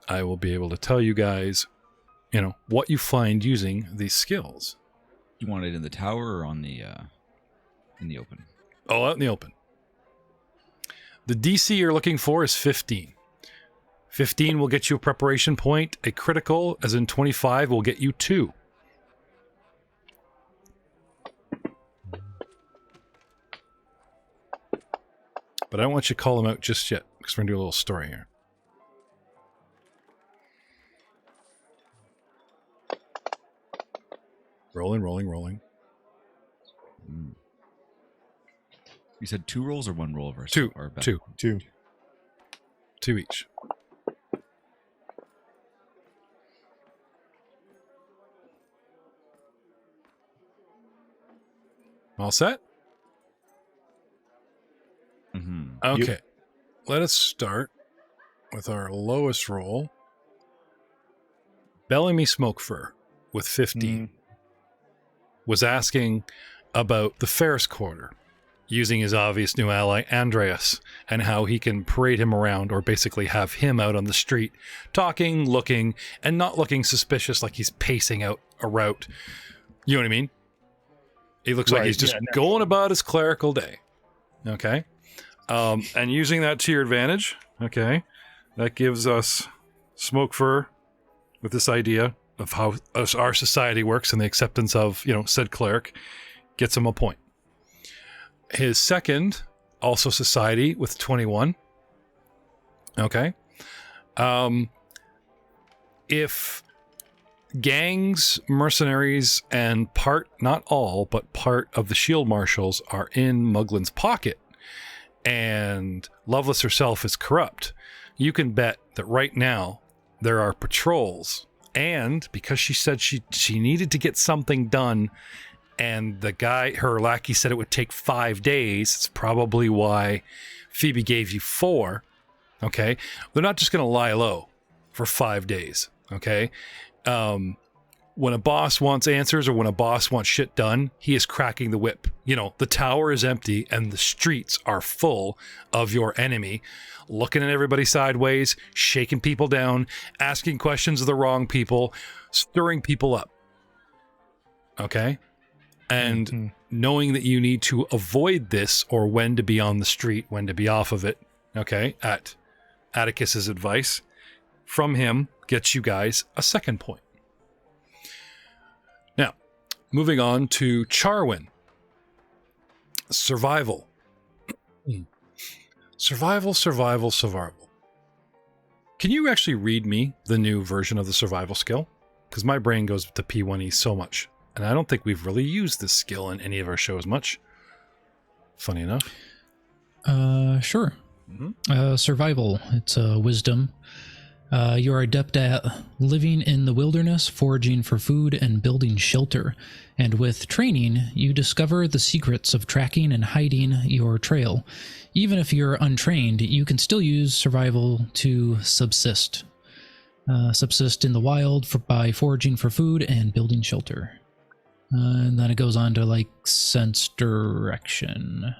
I will be able to tell you guys, what you find using these skills. You want it in the tower or on the in the open? Oh, out in the open. The DC you're looking for is 15. 15 will get you a preparation point. A critical, as in 25, will get you 2. But I don't want you to call them out just yet, because we're going to do a little story here. Rolling. You said 2 rolls or 1 roll of our 2. our best? 2. 2. 2 each. All set? Mm-hmm. Okay. Let us start with our lowest roll. Bellamy Smokefur with 15 was asking about the Ferris Quarter, using his obvious new ally Andreas, and how he can parade him around, or basically have him out on the street talking, looking, and not looking suspicious like he's pacing out a route. You know what I mean? He looks like he's just going about his clerical day. Okay? And using that to your advantage, okay, that gives us Smokefur with this idea of how our society works and the acceptance of, said cleric, gets him a point. His second, also society, with 21. Okay. If gangs, mercenaries, and not all, but part of the shield marshals are in Muglin's pocket, and Loveless herself is corrupt, you can bet that right now there are patrols. And because she said she needed to get something done, and the guy, her lackey, said it would take 5 days, it's probably why Phoebe gave you 4. Okay? They're not just going to lie low for 5 days. Okay? When a boss wants answers, or when a boss wants shit done, he is cracking the whip. The tower is empty and the streets are full of your enemy, looking at everybody sideways, shaking people down, asking questions of the wrong people, stirring people up. Okay? And knowing that you need to avoid this, or when to be on the street, when to be off of it, okay, at Atticus's advice from him, gets you guys a second point. Now, moving on to Charwin. Survival. Survival. Can you actually read me the new version of the survival skill? Because my brain goes to P1E so much. And I don't think we've really used this skill in any of our shows much. Funny enough. Sure. Survival. It's wisdom. You're adept at living in the wilderness, foraging for food, and building shelter. And with training, you discover the secrets of tracking and hiding your trail. Even if you're untrained, you can still use survival to subsist. Subsist in the wild by foraging for food and building shelter. And then it goes on to like sense direction.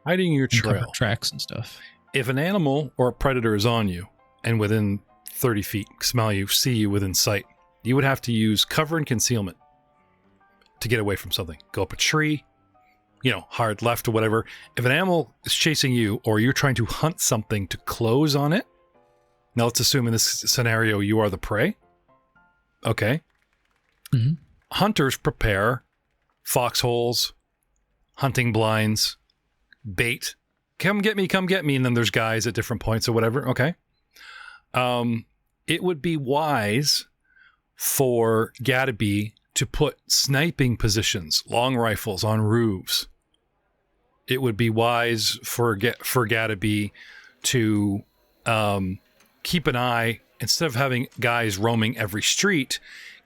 Hiding your trail. Tracks and stuff. If an animal or a predator is on you and within 30 feet, smell you, see you within sight, you would have to use cover and concealment to get away from something. Go up a tree, hard left or whatever. If an animal is chasing you or you're trying to hunt something to close on it, now let's assume in this scenario you are the prey. Okay. Mm-hmm. Hunters prepare foxholes, hunting blinds, bait. Come get me, and then there's guys at different points or whatever. Okay. It would be wise for Gadaby to put sniping positions, long rifles on roofs. It would be wise for Gadaby to keep an eye, instead of having guys roaming every street,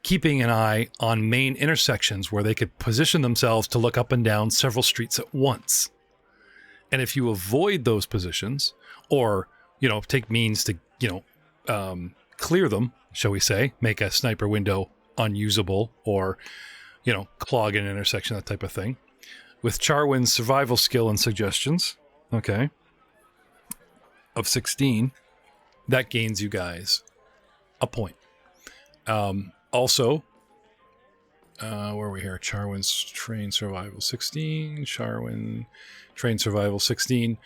keeping an eye on main intersections where they could position themselves to look up and down several streets at once. And if you avoid those positions, or, take means to, clear them, shall we say, make a sniper window unusable, or, clog an intersection, that type of thing. With Charwin's survival skill and suggestions, okay, of 16, that gains you guys a point. Also, where are we here? Charwin's train survival 16. Charwin train survival 16.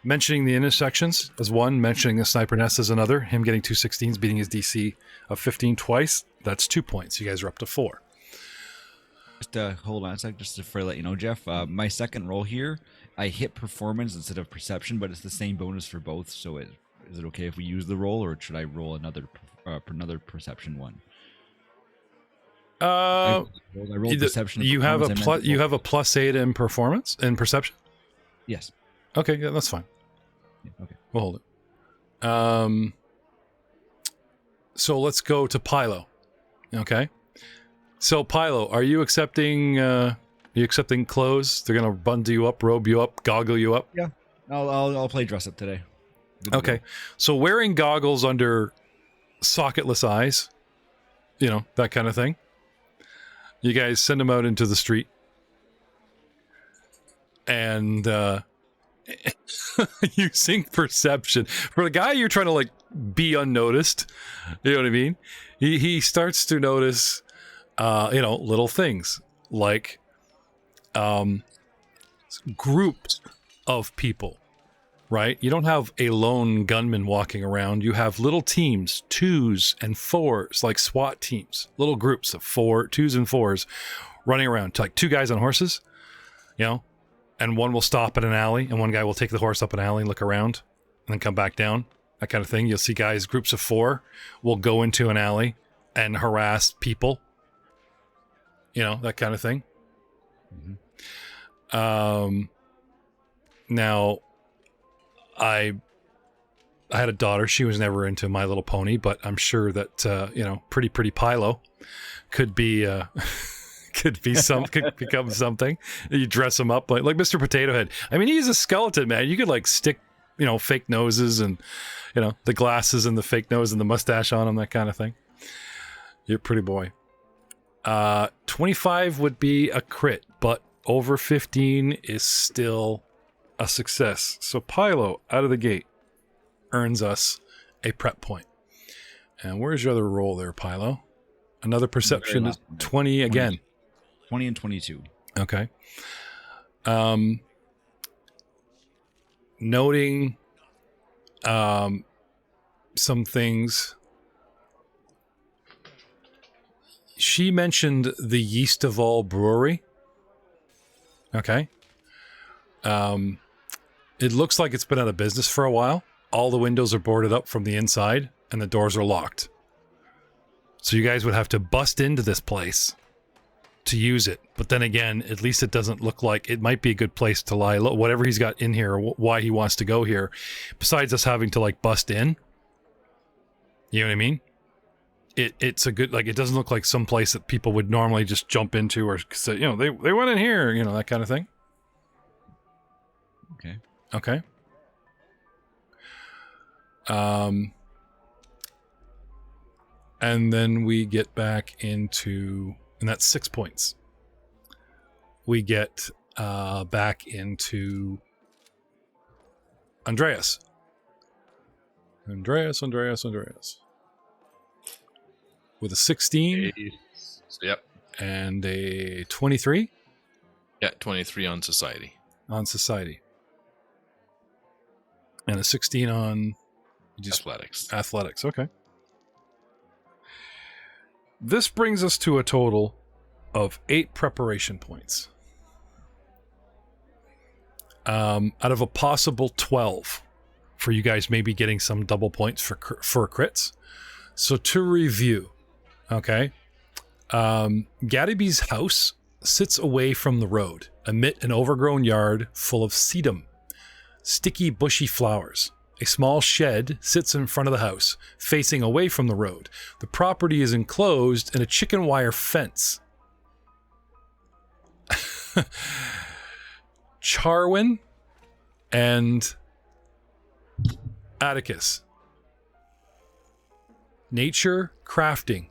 Mentioning the intersections as one, mentioning the sniper nest as another. Him getting 2 16s, beating his DC of 15 twice. That's 2 points. You guys are up to 4. Just hold on a sec, just to let you know, Jeff. My second roll here, I hit performance instead of perception, but it's the same bonus for both. So is it okay if we use the roll, or should I roll another perception one? I rolled perception. You have a +8 in performance in perception. Yes. Okay, yeah, that's fine. Yeah, okay, we'll hold it. So let's go to Pylo. Okay. So Pylo, are you accepting? Clothes? They're gonna bundle you up, robe you up, goggle you up. Yeah. I'll play dress up today. Good okay. So wearing goggles under socketless eyes, that kind of thing. You guys send them out into the street, and using perception for the guy you're trying to be unnoticed. You know what I mean? He starts to notice, little things like groups of people. Right? You don't have a lone gunman walking around. You have little teams, 2s and 4s, like SWAT teams, little groups of 2s and 4s running around, like 2 guys on horses, and one will stop at an alley, and one guy will take the horse up an alley and look around and then come back down, that kind of thing. You'll see guys, groups of 4 will go into an alley and harass people, that kind of thing. Mm-hmm. Now, I had a daughter. She was never into My Little Pony, but I'm sure that pretty Pylo could be could become something. You dress him up like Mr. Potato Head. I mean, he's a skeleton, man. You could stick fake noses and the glasses and the fake nose and the mustache on him, that kind of thing. You're a pretty boy. 25 would be a crit, but over 15 is still a success. So Pylo, out of the gate, earns us a prep point. And where's your other roll there, Pylo? Another perception is 20 again. 20 and 22. Okay. Noting some things. She mentioned the Yeast of All Brewery. Okay. It looks like it's been out of business for a while. All the windows are boarded up from the inside and the doors are locked. So you guys would have to bust into this place to use it. But then again, at least it doesn't look like it might be a good place to lie low. Whatever he's got in here, why he wants to go here, besides us having to bust in, You know what I mean? It's a good, like, it doesn't look like some place that people would normally just jump into or say, you know, they went in here, you know, that kind of thing. Okay. Okay. And then we get back into, and that's 6 points. We get back into Andreas. Andreas. With a 16. Yep. And a 23. Yeah, 23 on society. On society. And a 16 on athletics. Okay. This brings us to a total of 8 preparation points. Out of a possible 12 for you guys maybe getting some double points for crits. So to review, okay, Gaddyby's house sits away from the road amid an overgrown yard full of sedum, sticky bushy flowers. A small shed sits in front of the house, facing away from the road. The property is enclosed in a chicken wire fence. Charwin and Atticus. Nature crafting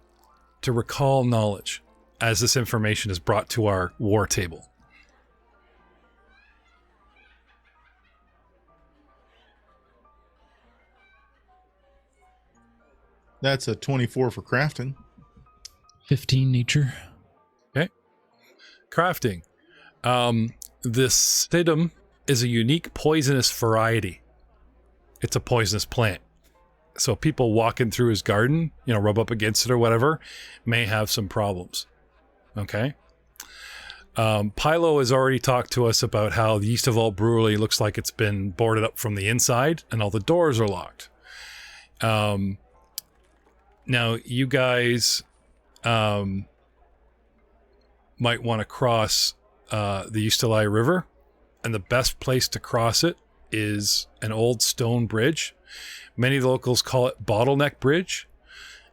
to recall knowledge as this information is brought to our war table. That's a 24 for crafting. 15 nature. Okay. Crafting. This sedum is a unique poisonous variety. It's a poisonous plant. So people walking through his garden, you know, rub up against it or whatever, may have some problems. Okay. Pilo has already talked to us about how the East of All Brewery looks like it's been boarded up from the inside and all the doors are locked. Now, you guys might want to cross the Eustelai River, and the best place to cross it is an old stone bridge. Many locals call it Bottleneck Bridge.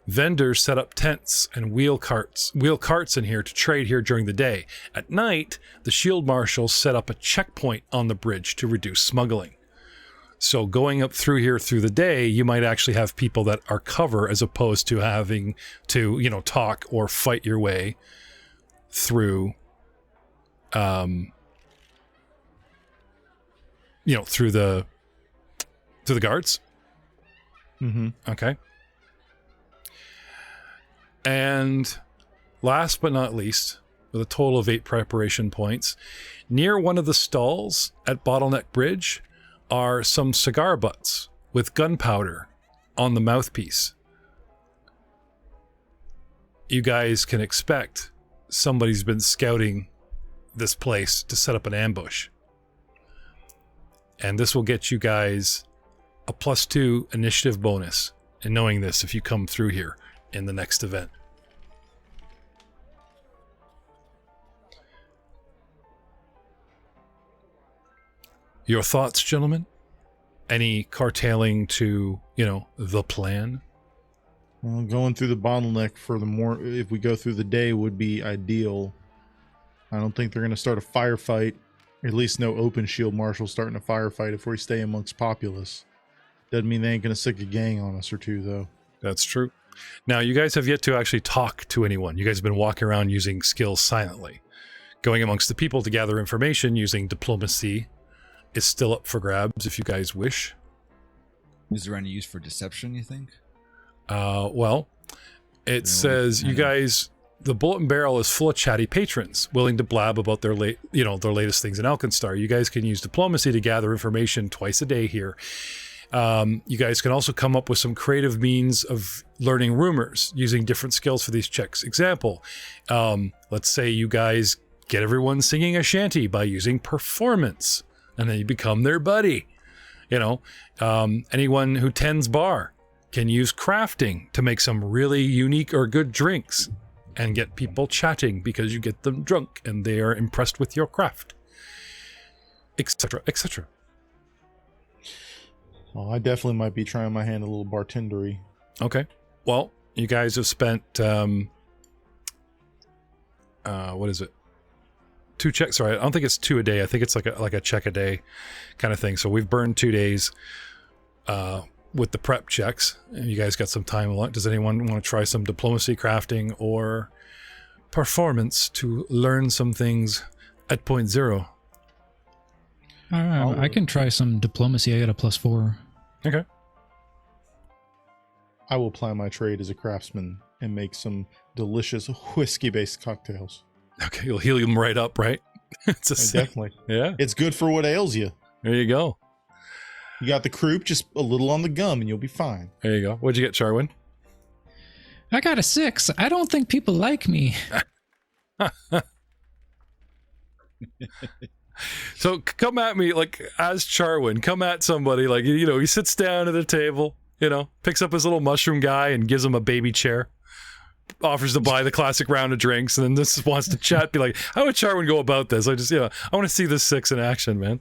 Vendors set up tents and wheel carts in here to trade here during the day. At night, the shield marshals set up a checkpoint on the bridge to reduce smuggling. So going up through here through the day, you might actually have people that are cover as opposed to having to, you know, talk or fight your way through, through the guards. Mm-hmm. Okay. And last but not least, with a total of 8 preparation points, near one of the stalls at Bottleneck Bridge are some cigar butts with gunpowder on the mouthpiece. You guys can expect somebody's been scouting this place to set up an ambush. And this will get you guys a +2 initiative bonus in knowing this if you come through here in the next event. Your thoughts, gentlemen? Any cartailing to, you know, the plan? Well, going through the bottleneck for the more, if we go through the day, would be ideal. I don't think they're going to start a firefight. At least no open shield marshal starting a firefight if we stay amongst populace. Doesn't mean they ain't going to sick a gang on us or two, though. That's true. Now, you guys have yet to actually talk to anyone. You guys have been walking around using skills silently. Going amongst the people to gather information using diplomacy is still up for grabs if you guys wish. Is there any use for deception, you think? Well, it says you guys, the Bulletin Barrel is full of chatty patrons willing to blab about their latest things in AlkenStar. You guys can use diplomacy to gather information twice a day here. You guys can also come up with some creative means of learning rumors using different skills for these checks. Example, let's say you guys get everyone singing a shanty by using performance, and then you become their buddy. You know, anyone who tends bar can use crafting to make some really unique or good drinks and get people chatting because you get them drunk and they are impressed with your craft, etc., etc. Well, I definitely might be trying my hand a little bartendery. Okay. Well, you guys have spent, what is it? 2 checks. Sorry, I don't think it's 2 a day. I think it's like a check a day kind of thing. So we've burned 2 days with the prep checks, and you guys got some time left. Does anyone want to try some diplomacy, crafting, or performance to learn some things at point 0? I can try some diplomacy. I got a +4. Okay. I will ply my trade as a craftsman and make some delicious whiskey-based cocktails. Okay, you'll heal them right up, right? It's a Definitely. Yeah. It's good for what ails you. There you go. You got the croup, just a little on the gum, and you'll be fine. There you go. What'd you get, Charwin? I got a 6. I don't think people like me. So come at me like as Charwin. Come at somebody like, you know, he sits down at a table, you know, picks up his little mushroom guy and gives him a baby chair. Offers to buy the classic round of drinks, and then this wants to chat. Be like, how would Charwin go about this? I want to see this 6 in action, man.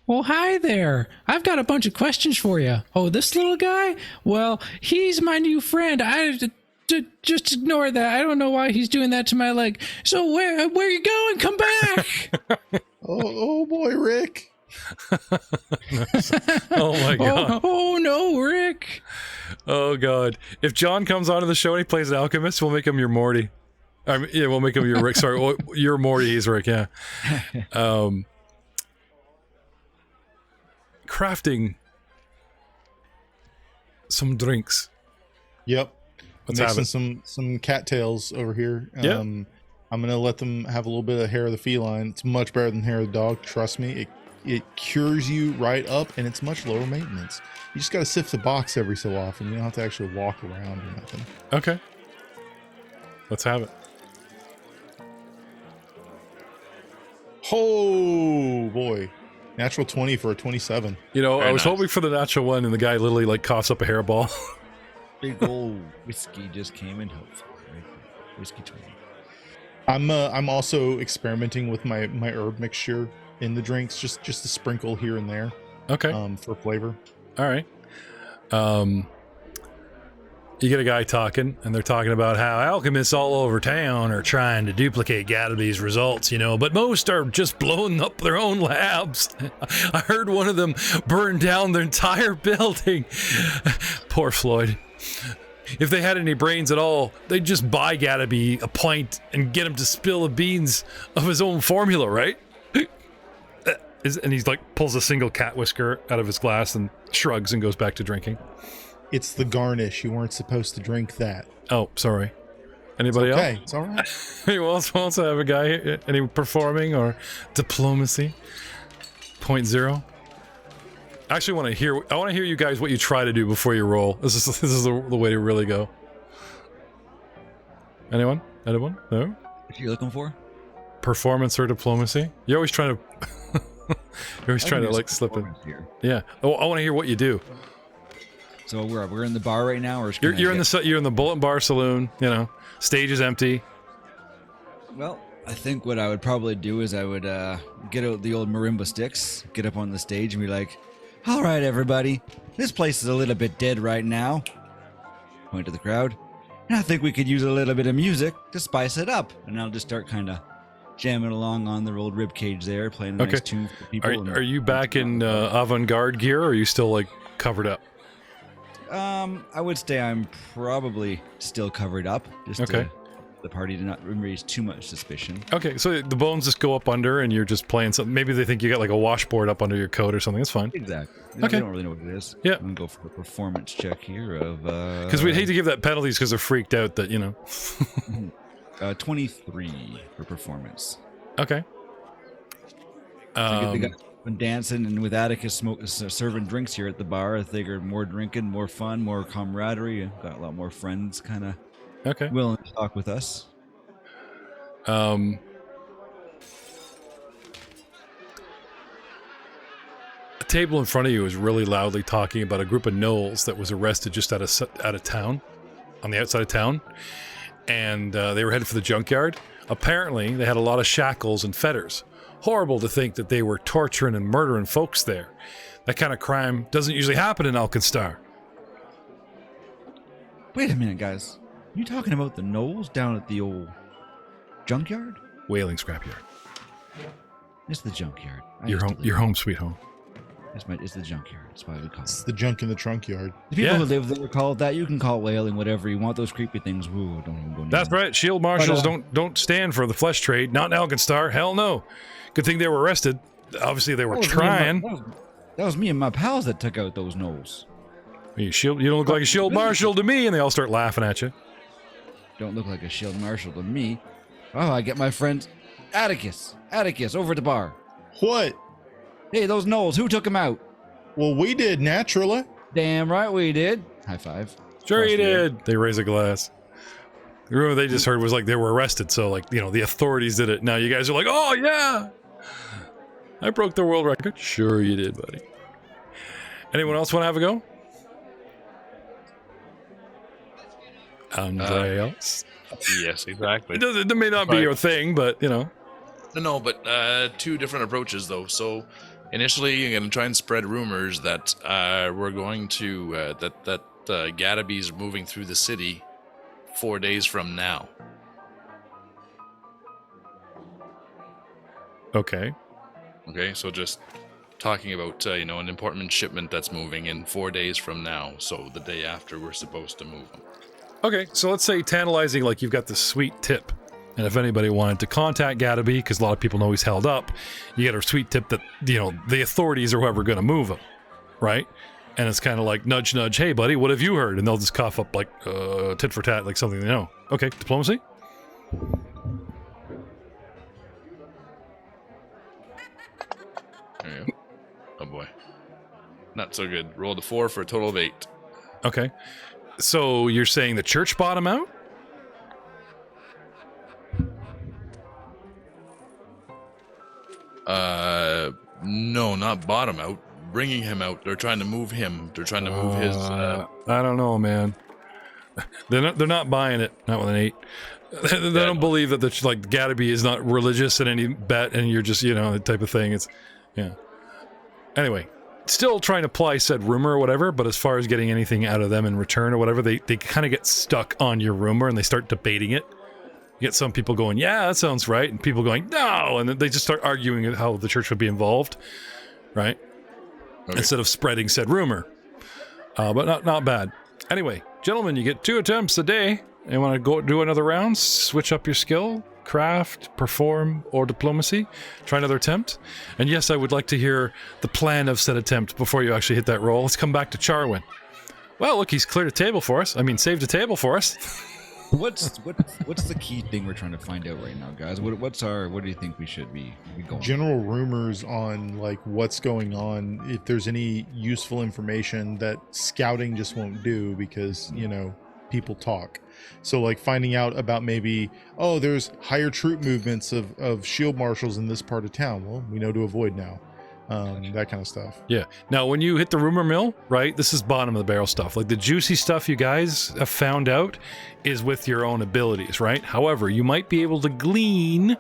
Well, hi there. I've got a bunch of questions for you. Oh, this little guy? Well, he's my new friend. Just ignore that. I don't know why he's doing that to my leg. So where you going? Come back. oh boy, Rick. Oh my god. Oh no, Rick. Oh god. If John comes onto the show and he plays an alchemist, we'll make him your Morty. Yeah, we'll make him your Rick. Sorry, your Morty, he's Rick. Yeah. Crafting some drinks. Yep. Let's Mixing some cattails over here. Yeah. I'm gonna let them have a little bit of hair of the feline. It's much better than hair of the dog. Trust me. It cures you right up, and it's much lower maintenance. You just gotta sift the box every so often. You don't have to actually walk around or nothing. Okay. Let's have it. Oh boy. Natural 20 for a 27. You know, Very I was nice. hoping for the natural one, and the guy literally like coughs up a hairball. Big old whiskey just came in. Hopefully, right? Whiskey 20. I'm also experimenting with my herb mixture in the drinks, just a sprinkle here and there, Okay. for flavor. All right. You get a guy talking, and they're talking about how alchemists all over town are trying to duplicate Gatsby's results, you know, but most are just blowing up their own labs. I heard one of them burn down their entire building. Poor Floyd. If they had any brains at all, they'd just buy Gatsby a pint and get him to spill the beans of his own formula, right? And he's like, pulls a single cat whisker out of his glass and shrugs and goes back to drinking. It's the garnish. You weren't supposed to drink that. Oh, sorry. Anybody Okay, it's all right. else? Anyone else wants to have a guy? Any performing or diplomacy? 0.0. I actually want to hear. I want to hear you guys what you try to do before you roll. This is the way to really go. Anyone? Anyone? No. What are you looking for? Performance or diplomacy? You're always trying to. You're always trying to like slip in. Here. Yeah. Oh, I want to hear what you do. So we're in the bar right now, or just You're in the Bulletin Bar Saloon. You know, stage is empty. Well, I think what I would probably do is I would get out the old marimba sticks, get up on the stage, and be like, "All right, everybody, this place is a little bit dead right now." Point to the crowd, and I think we could use a little bit of music to spice it up. And I'll just start kind of jamming along on their old rib cage there, playing a nice tune for people. Are you back in avant-garde gear, or are you still like covered up? I would say I'm probably still covered up, just Okay. the party to not raise too much suspicion. Okay, so the bones just go up under, and you're just playing something. Maybe they think you got like a washboard up under your coat or something. It's fine. Exactly. Okay. They don't really know what it is. Yeah. I'm gonna go for a performance check here of Because we'd hate to give that penalties because they're freaked out that, you know. 23 for performance. Okay. So I get the guys been dancing, and with Atticus serving drinks here at the bar, I figured more drinking, more fun, more camaraderie. Got a lot more friends kind of Okay. willing to talk with us. A table in front of you is really loudly talking about a group of gnolls that was arrested just out of town, on the outside of town, and they were headed for the junkyard. Apparently, they had a lot of shackles and fetters. Horrible to think that they were torturing and murdering folks there. That kind of crime doesn't usually happen in AlkenStar. Wait a minute, guys. You talking about the gnolls down at the old junkyard? Whaling scrapyard. It's the junkyard. Your home sweet home. It's the junkyard. That's why we call It's it. the junk in the trunk yard. The people Yeah. who live there call it that. You can call it whaling, whatever you want. Those creepy things. Woo, don't even go near That's them. right. Shield marshals But, don't stand for the flesh trade. Not in AlkenStar. Hell no. Good thing they were arrested. Obviously, they were trying. That was me and my pals that took out those gnolls. You don't look like a shield marshal to me, and they all start laughing at you. Don't look like a shield marshal to me. Oh, I get my friend Atticus. Atticus, over at the bar. What? Hey, those gnolls, who took them out? Well, we did naturally. Damn right we did. High five. Sure you Across the air. did. They raise a glass. The rumor they just heard was like they were arrested, so like, the authorities did it. Now you guys are like, oh yeah, I broke the world record. Sure you did, buddy. Anyone else want to have a go? Andreas? Yes, exactly. It may not be your thing, but No, but two different approaches though. So initially, you're going to try and spread rumors that we're going to that Gadaby's moving through the city 4 days from now. Okay. Okay, so just talking about an important shipment that's moving in 4 days from now. So the day after we're supposed to move them. Okay, so let's say tantalizing, like you've got this sweet tip. And if anybody wanted to contact Gadaby, because a lot of people know he's held up, you get a sweet tip that, the authorities or whoever are going to move him, right? And it's kind of like, nudge, nudge, hey, buddy, what have you heard? And they'll just cough up like, tit for tat, like something they know. Okay, diplomacy? There you go. Oh boy. Not so good. Rolled a 4 for a total of 8. Okay. So you're saying the church bought him out? No, not bottom out. Bringing him out. They're trying to move him. They're trying to move his. I don't know, man. They're not buying it. Not with an 8. They don't believe that Gadaby is not religious in any bet, and you're just the type of thing. It's Anyway, still trying to ply said rumor or whatever. But as far as getting anything out of them in return or whatever, they kind of get stuck on your rumor and they start debating it. You get some people going, yeah, that sounds right, and people going, no, and then they just start arguing how the church would be involved, right? Okay. Instead of spreading said rumor. But not bad. Anyway, gentlemen, you get 2 attempts a day. You want to go do another round? Switch up your skill, craft, perform, or diplomacy. Try another attempt. And yes, I would like to hear the plan of said attempt before you actually hit that roll. Let's come back to Charwin. Well, look, he's cleared a table for us. Saved a table for us. What's the key thing we're trying to find out right now, guys? What do you think we should be going? General rumors on like what's going on, if there's any useful information that scouting just won't do because people talk. So like finding out about maybe, oh, there's higher troop movements of shield marshals in this part of town. Well, we know to avoid now. That kind of stuff. Yeah. Now, when you hit the rumor mill, right, this is bottom of the barrel stuff. Like the juicy stuff you guys have found out is with your own abilities, right? However, you might be able to glean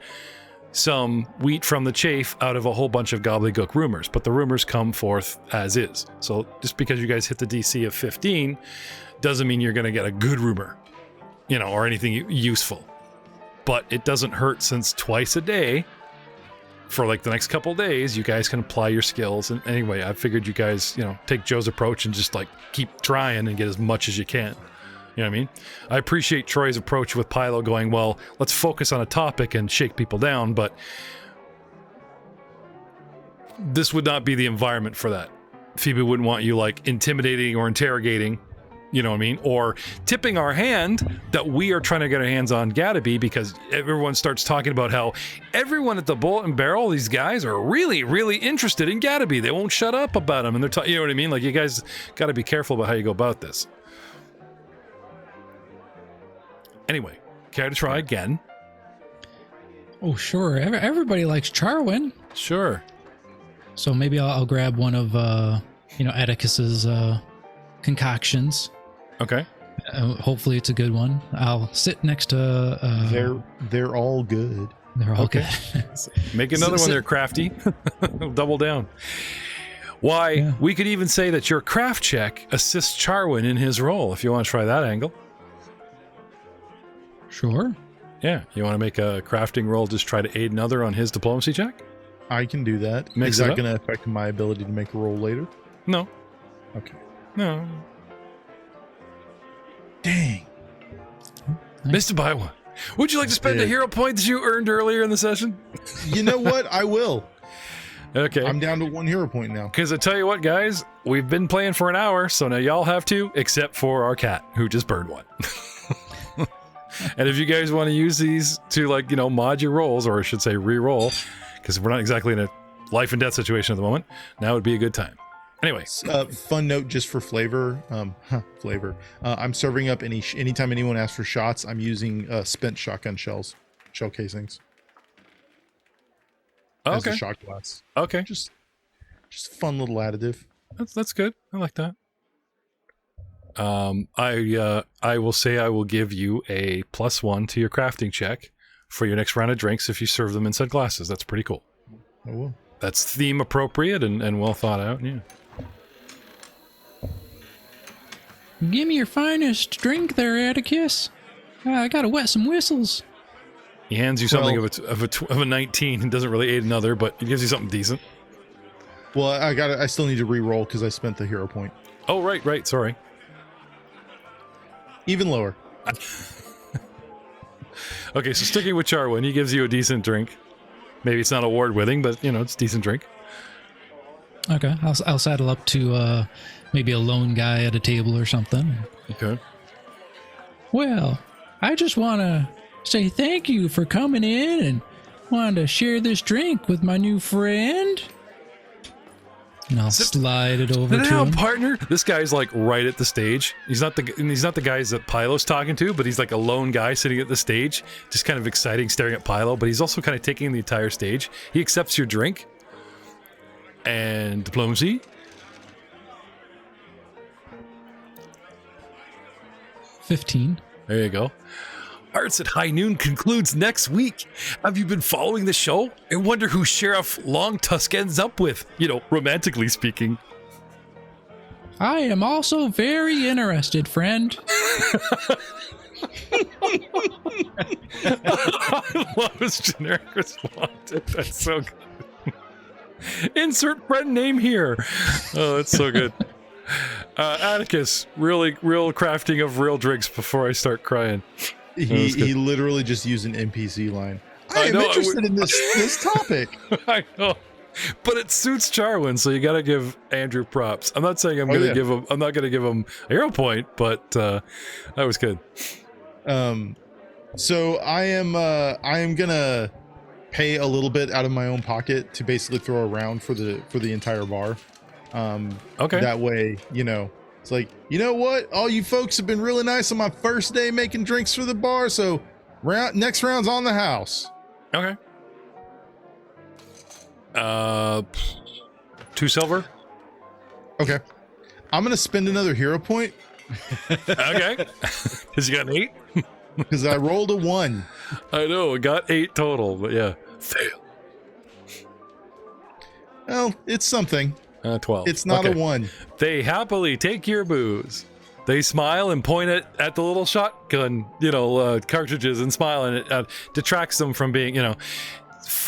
some wheat from the chaff out of a whole bunch of gobbledygook rumors, but the rumors come forth as is. So just because you guys hit the DC of 15 doesn't mean you're going to get a good rumor, or anything useful. But it doesn't hurt, since twice a day for like the next couple days, you guys can apply your skills. And anyway, I figured you guys, take Joe's approach and just like keep trying and get as much as you can. You know what I mean? I appreciate Troy's approach with Pylo going, well, let's focus on a topic and shake people down, but this would not be the environment for that. Phoebe wouldn't want you like intimidating or interrogating, you know what I mean? Or tipping our hand that we are trying to get our hands on Gadaby, because everyone starts talking about how everyone at the Bullet and Barrel, these guys are really, really interested in Gadaby. They won't shut up about him. And they're you know what I mean? Like, you guys got to be careful about how you go about this. Anyway, care to try again? Oh, sure. Everybody likes Charwin. Sure. So maybe I'll grab one of, Atticus's concoctions. Okay. Hopefully it's a good one. I'll sit next to... They're all good. They're all Okay. good. Make another one there, crafty. Double down. Why, Yeah. we could even say that your craft check assists Charwin in his role, if you want to try that angle. Sure. Yeah. You want to make a crafting roll, just try to aid another on his diplomacy check? I can do that. Mix Is it that up? going to affect my ability to make a roll later? No. Okay. No. Dang. Missed to buy one. Would you like to spend a did. hero point that you earned earlier in the session? You know what? I will. Okay. I'm down to 1 hero point now. Because I tell you what, guys, we've been playing for an hour, so now y'all have to, except for our cat, who just burned one. And if you guys want to use these to, like, you know, mod your rolls, or I should say re-roll, because we're not exactly in a life and death situation at the moment, now would be a good time. Anyway. Fun note just for flavor. Flavor. I'm serving up anytime anyone asks for shots, I'm using spent shotgun shell casings. As a Okay. shot glass. Okay. Just a fun little additive. That's good. I like that. I will say I will give you a +1 to your crafting check for your next round of drinks if you serve them inside glasses. That's pretty cool. I will. That's theme appropriate and well thought out. Yeah. Give me your finest drink there, Atticus. I gotta wet some whistles. He hands you something of a 19 and doesn't really aid another, but he gives you something decent. Well, I still need to re-roll because I spent the hero point. Oh, right. Sorry. Even lower. Okay, so sticking with Charwin, he gives you a decent drink. Maybe it's not award-winning, but, you know, it's a decent drink. Okay, I'll saddle up to maybe a lone guy at a table or something. Okay. Well, I just want to say thank you for coming in and wanting to share this drink with my new friend. And I'll slide it over to Now, him. partner, this guy's like right at the stage. He's not the guys that Pylo's talking to, but he's like a lone guy sitting at the stage, just kind of exciting, staring at Pylo. But he's also kind of taking the entire stage. He accepts your drink and diplomacy. $15. There you go. Arts at High Noon concludes next week. Have you been following the show? I wonder who Sheriff Longtusk ends up with, you know, romantically speaking. I am also very interested, friend. I love his generic response. That's so good. Insert friend name here. Oh, that's so good. Atticus, real crafting of real drinks before I start crying. He literally just used an NPC line. I am know, interested in this topic. I know, but it suits Charwin, so you got to give Andrew props. I'm not saying I'm not going to give him a hero point, but that was good. So I am gonna pay a little bit out of my own pocket to basically throw around for the entire bar. Okay. That way, you know, it's like, you know what? All you folks have been really nice on my first day making drinks for the bar. So next round's on the house. Okay. 2 silver. Okay. I'm going to spend another hero point Okay. Because you got an 8? because I rolled a 1. I know, it got 8 total, but yeah. Fail. Well, it's something. 12. It's not Okay. a 1. They happily take your booze. They smile and point at the little shotgun, cartridges and smile, and it detracts them from being,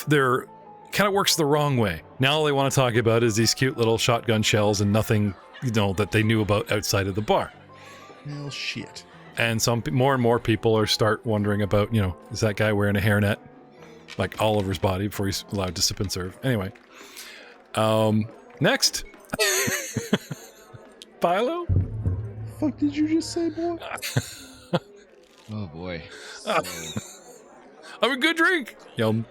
they're kind of works the wrong way. Now all they want to talk about is these cute little shotgun shells and nothing, that they knew about outside of the bar. Well, shit. And more and more people start wondering about, is that guy wearing a hairnet like all over his body before he's allowed to sip and serve? Anyway, next, Philo. Fuck did you just say, boy? Oh boy. I'm a good drink. Yum.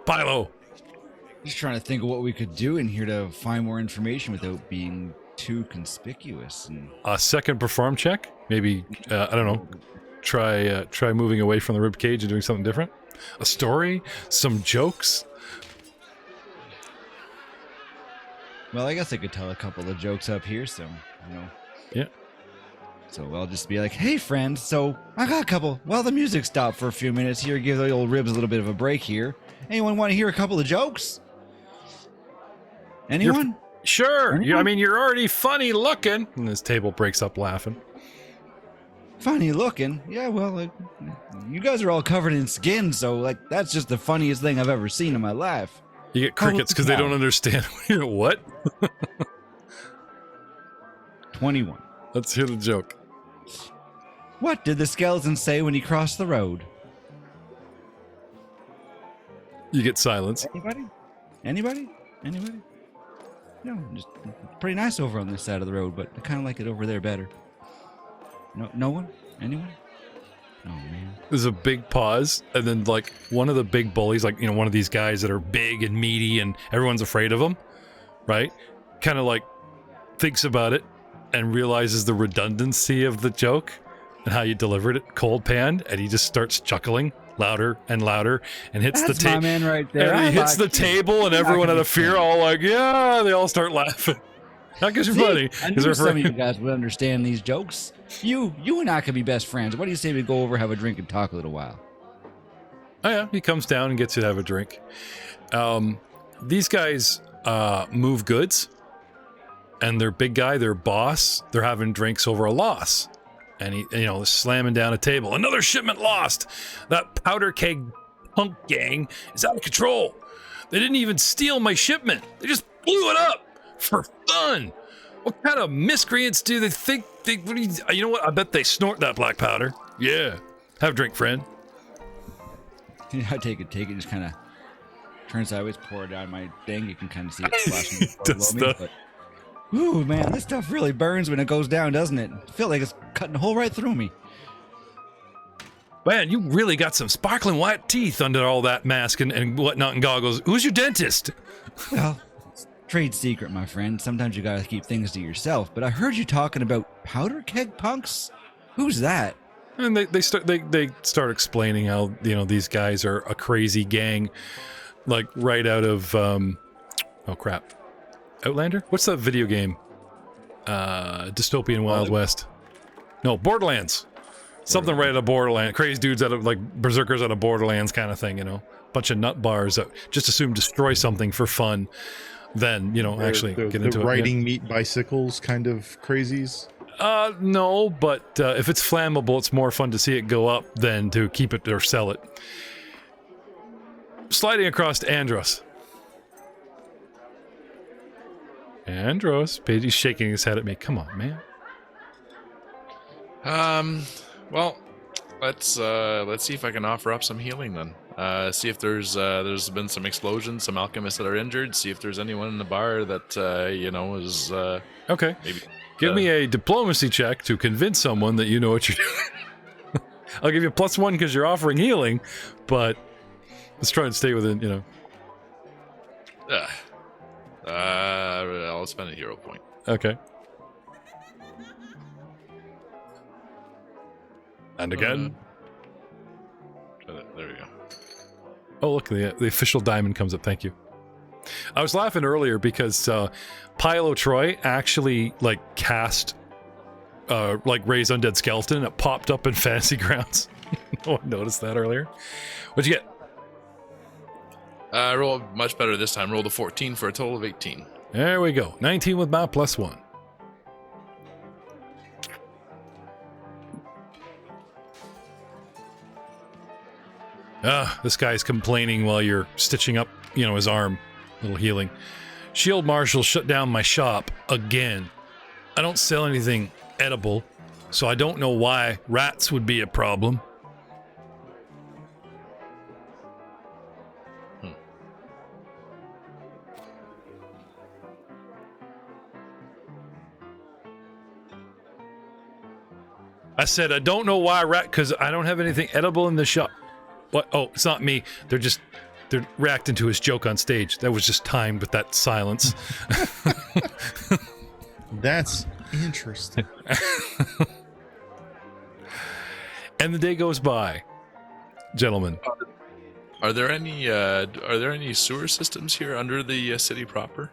Philo. Just trying to think of what we could do in here to find more information without being too conspicuous. And A second perform check. Maybe I don't know. Try moving away from the rib cage and doing something different. A story, some jokes. well, I guess I could tell a couple of jokes up here, so Yeah. So I'll just be like, "Hey, friend. So I got a couple. Well, the music stopped for a few minutes here. Give the old ribs a little bit of a break here. Anyone want to hear a couple of jokes? Anyone? Sure. You're already funny looking. And his table breaks up laughing. Funny looking. Yeah, well, like, you guys are all covered in skin, so like that's just the funniest thing I've ever seen in my life. You get crickets because they don't understand. What? 21. Let's hear the joke. What did the skeleton say when he crossed the road? You get silence. Anybody? Anybody? Anybody? No, just pretty nice over on this side of the road, but I kind of like it over there better. No one? Anyone? Oh, man. There's a big pause, and then, like, one of the big bullies, like, you know, one of these guys that are big and meaty and everyone's afraid of them, right? Kind of, like, thinks about it and realizes the redundancy of the joke and how you delivered it, cold pan, and he just starts chuckling louder and louder and hits That's the table. my man right there. And he hits the like table, and everyone out of fear, all like, yeah, they all start laughing. Not because you're funny. I 'cause knew they're some of afraid. you guys would understand these jokes. You and I could be best friends. What do you say we go over, have a drink, and talk a little while? Oh yeah, he comes down and gets you to have a drink. These guys move goods, and their big guy, their boss, they're having drinks over a loss, and he, you know, slamming down a table. Another shipment lost. That powder keg punk gang is out of control. They didn't even steal my shipment. They just blew it up for fun. What kind of miscreants do they think they? What do you know what? I bet they snort that black powder. Yeah, have a drink, friend. I take it, just kind of turn sideways, pour it down my thing. You can kind of see it splashing below me. But, ooh, man, this stuff really burns when it goes down, doesn't it? I feel like it's cutting a hole right through me. Man, you really got some sparkling white teeth under all that mask and whatnot and goggles. Who's your dentist? Well, it's trade secret, my friend. Sometimes you gotta keep things to yourself. But I heard you talking about powder keg punks. Who's that? And they start explaining how, you know, these guys are a crazy gang, like right out of oh crap, Outlander? What's that video game? Dystopian Wild West. No, Borderlands. Something right out of Borderlands. Crazy dudes out of, like, berserkers out of Borderlands kind of thing, you know. Bunch of nut bars that just assume destroy something for fun, then, you know, actually get into the it. riding meat bicycles kind of crazies. No, but if it's flammable, it's more fun to see it go up than to keep it or sell it. Sliding across to Andros. Andros, he's shaking his head at me. Come on, man. Well, let's see if I can offer up some healing then. See if there's been some explosions, some alchemists that are injured. See if there's anyone in the bar that you know is Okay. maybe. Give me a diplomacy check to convince someone that you know what you're doing. I'll give you +1 because you're offering healing, but let's try and stay within, you know. I'll spend a hero point. Okay. And again. There we go. Oh, look, the official diamond comes up. Thank you. I was laughing earlier because Pylo Troy actually, like, cast, like, Raise Undead Skeleton, and it popped up in Fantasy Grounds. No one noticed that earlier. What'd you get? I rolled much better this time. Rolled a 14 for a total of 18. There we go. 19 with my +1. This guy's complaining while you're stitching up, you know, his arm. A little healing. Shield Marshal shut down my shop again. I don't sell anything edible, so I don't know why rats would be a problem. I said I don't know why because I don't have anything edible in the shop. What? Oh, it's not me. They're reacting to his joke on stage. That was just timed with that silence. That's interesting. And the day goes by, gentlemen. Are there any sewer systems here under the city proper?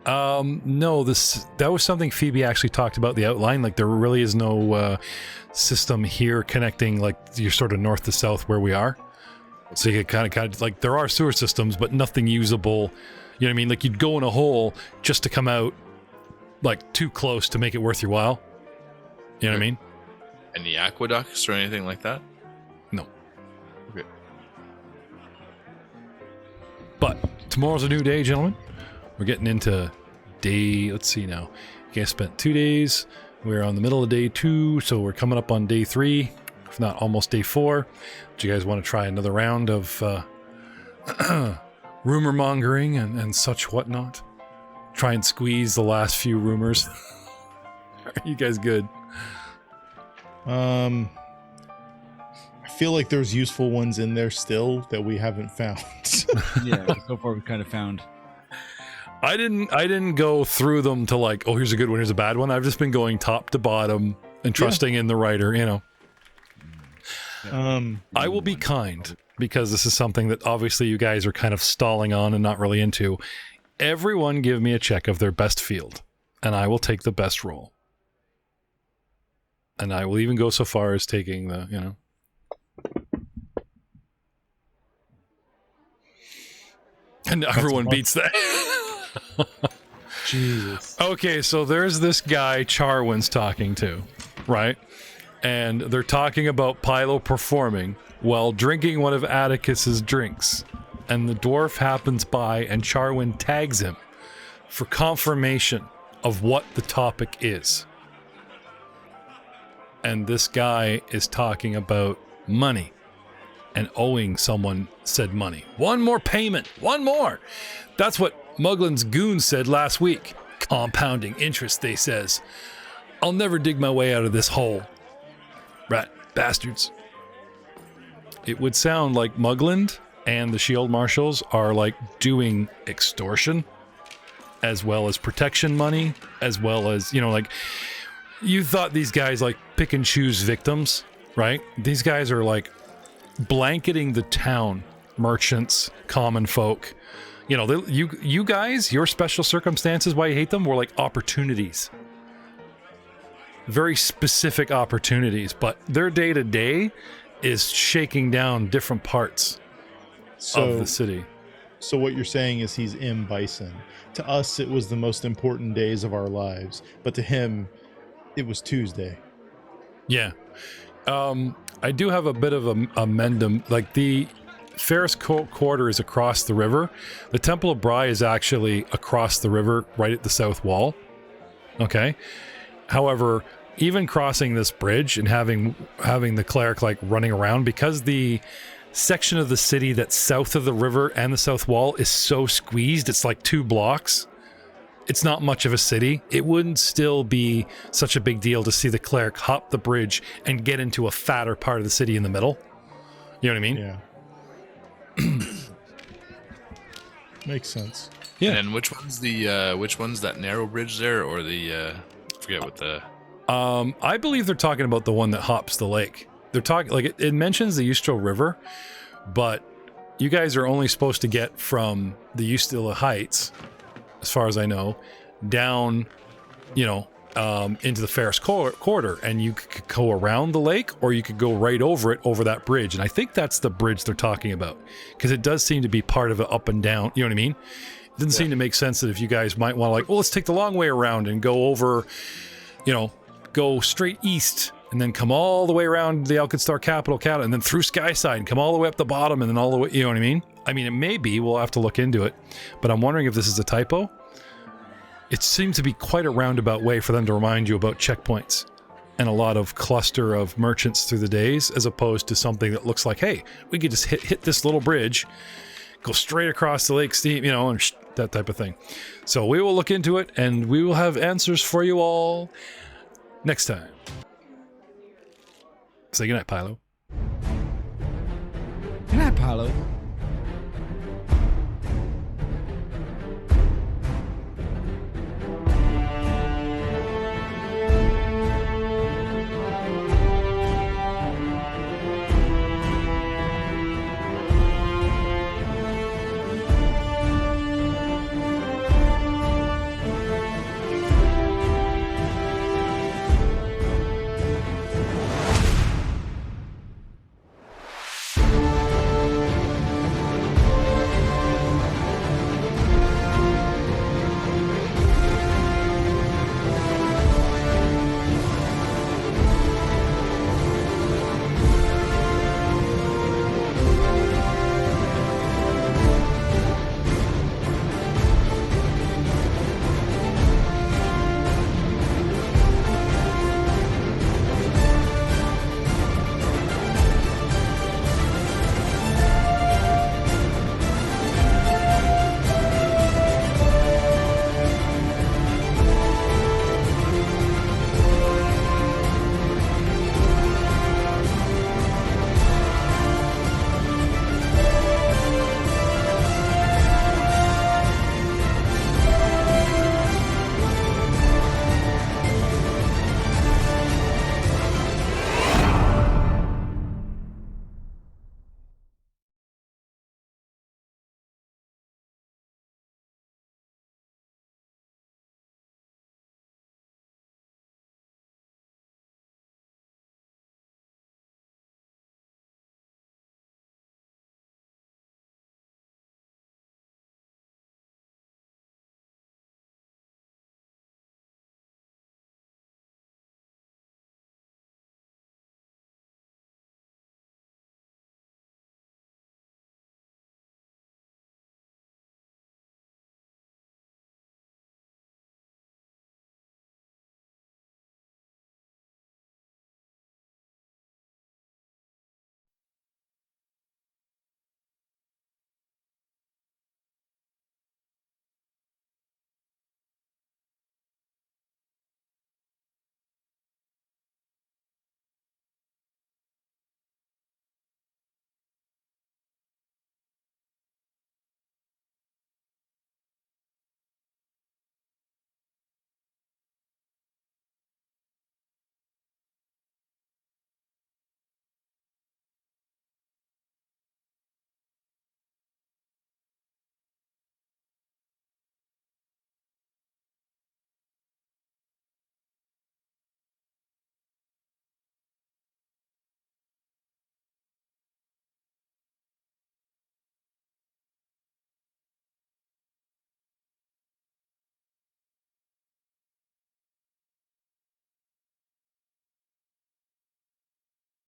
No, that was something Phoebe actually talked about the outline. Like, there really is no system here connecting, like, you're sort of north to south where we are. So you can kind of like, there are sewer systems, but nothing usable. You know what I mean? Like, you'd go in a hole just to come out, like, too close to make it worth your while. You know what I mean? Any aqueducts or anything like that? No. Okay. But tomorrow's a new day, gentlemen. We're getting into day, let's see now. You guys spent 2 days. We're on the middle of day 2, so we're coming up on day 3, if not almost day 4. Do you guys want to try another round of rumor mongering and such whatnot? Try and squeeze the last few rumors. Are you guys good? I feel like there's useful ones in there still that we haven't found. Yeah, so far we've kind of found. I didn't go through them to like, oh, here's a good one, here's a bad one. I've just been going top to bottom and trusting in the writer, you know. I will be kind, because this is something that obviously you guys are kind of stalling on and not really into. Everyone give me a check of their best field, and I will take the best roll. And I will even go so far as taking the, you know. And everyone beats that. Jesus. Okay, so there's this guy Charwin's talking to, right? And they're talking about Pylo performing while drinking one of Atticus's drinks. And the dwarf happens by and Charwin tags him for confirmation of what the topic is. And this guy is talking about money and owing someone said money. One more payment, one more. That's what Muglin's goon said last week. Compounding interest, they says. I'll never dig my way out of this hole. Rat bastards. It would sound like Mugland and the Shield Marshals are like doing extortion as well as protection money, as well as, you know, like you thought these guys like pick and choose victims, right? These guys are like blanketing the town, merchants, common folk. You know, you guys, your special circumstances, why you hate them, were like opportunities. Very specific opportunities, but their day-to-day is shaking down different parts of the city. So what you're saying is he's M. Bison. To us, it was the most important days of our lives, but to him, it was Tuesday. Yeah. I do have a bit of a amendum. Like the Ferris Quarter is across the river. The Temple of Bry is actually across the river, right at the south wall. Okay. However, even crossing this bridge and having the cleric like running around, because the section of the city that's south of the river and the south wall is so squeezed, it's like 2 blocks. It's not much of a city. It wouldn't still be such a big deal to see the cleric hop the bridge and get into a fatter part of the city in the middle. You know what I mean? Yeah. Makes sense. Yeah. And which one's that narrow bridge there, or the I forget what the I believe they're talking about the one that hops the lake. They're talking like it mentions the Eustro River, but you guys are only supposed to get from the Eustila Heights, as far as I know, down, you know, into the Ferris Quarter, and you could go around the lake, or you could go right over it, over that bridge. And I think that's the bridge they're talking about, because it does seem to be part of it up and down. You know what I mean? It doesn't seem to make sense that if you guys might want to like, well, let's take the long way around and go over, you know, go straight east and then come all the way around the AlkenStar capital, and then through Skyside and come all the way up the bottom and then all the way, you know what I mean? I mean, it may be, we'll have to look into it, but I'm wondering if this is a typo. It seems to be quite a roundabout way for them to remind you about checkpoints and a lot of cluster of merchants through the days, as opposed to something that looks like, hey, we could just hit this little bridge, go straight across the lake steam, you know, and that type of thing. So we will look into it, and we will have answers for you all next time. Say goodnight, Pylo. Good night, Paolo.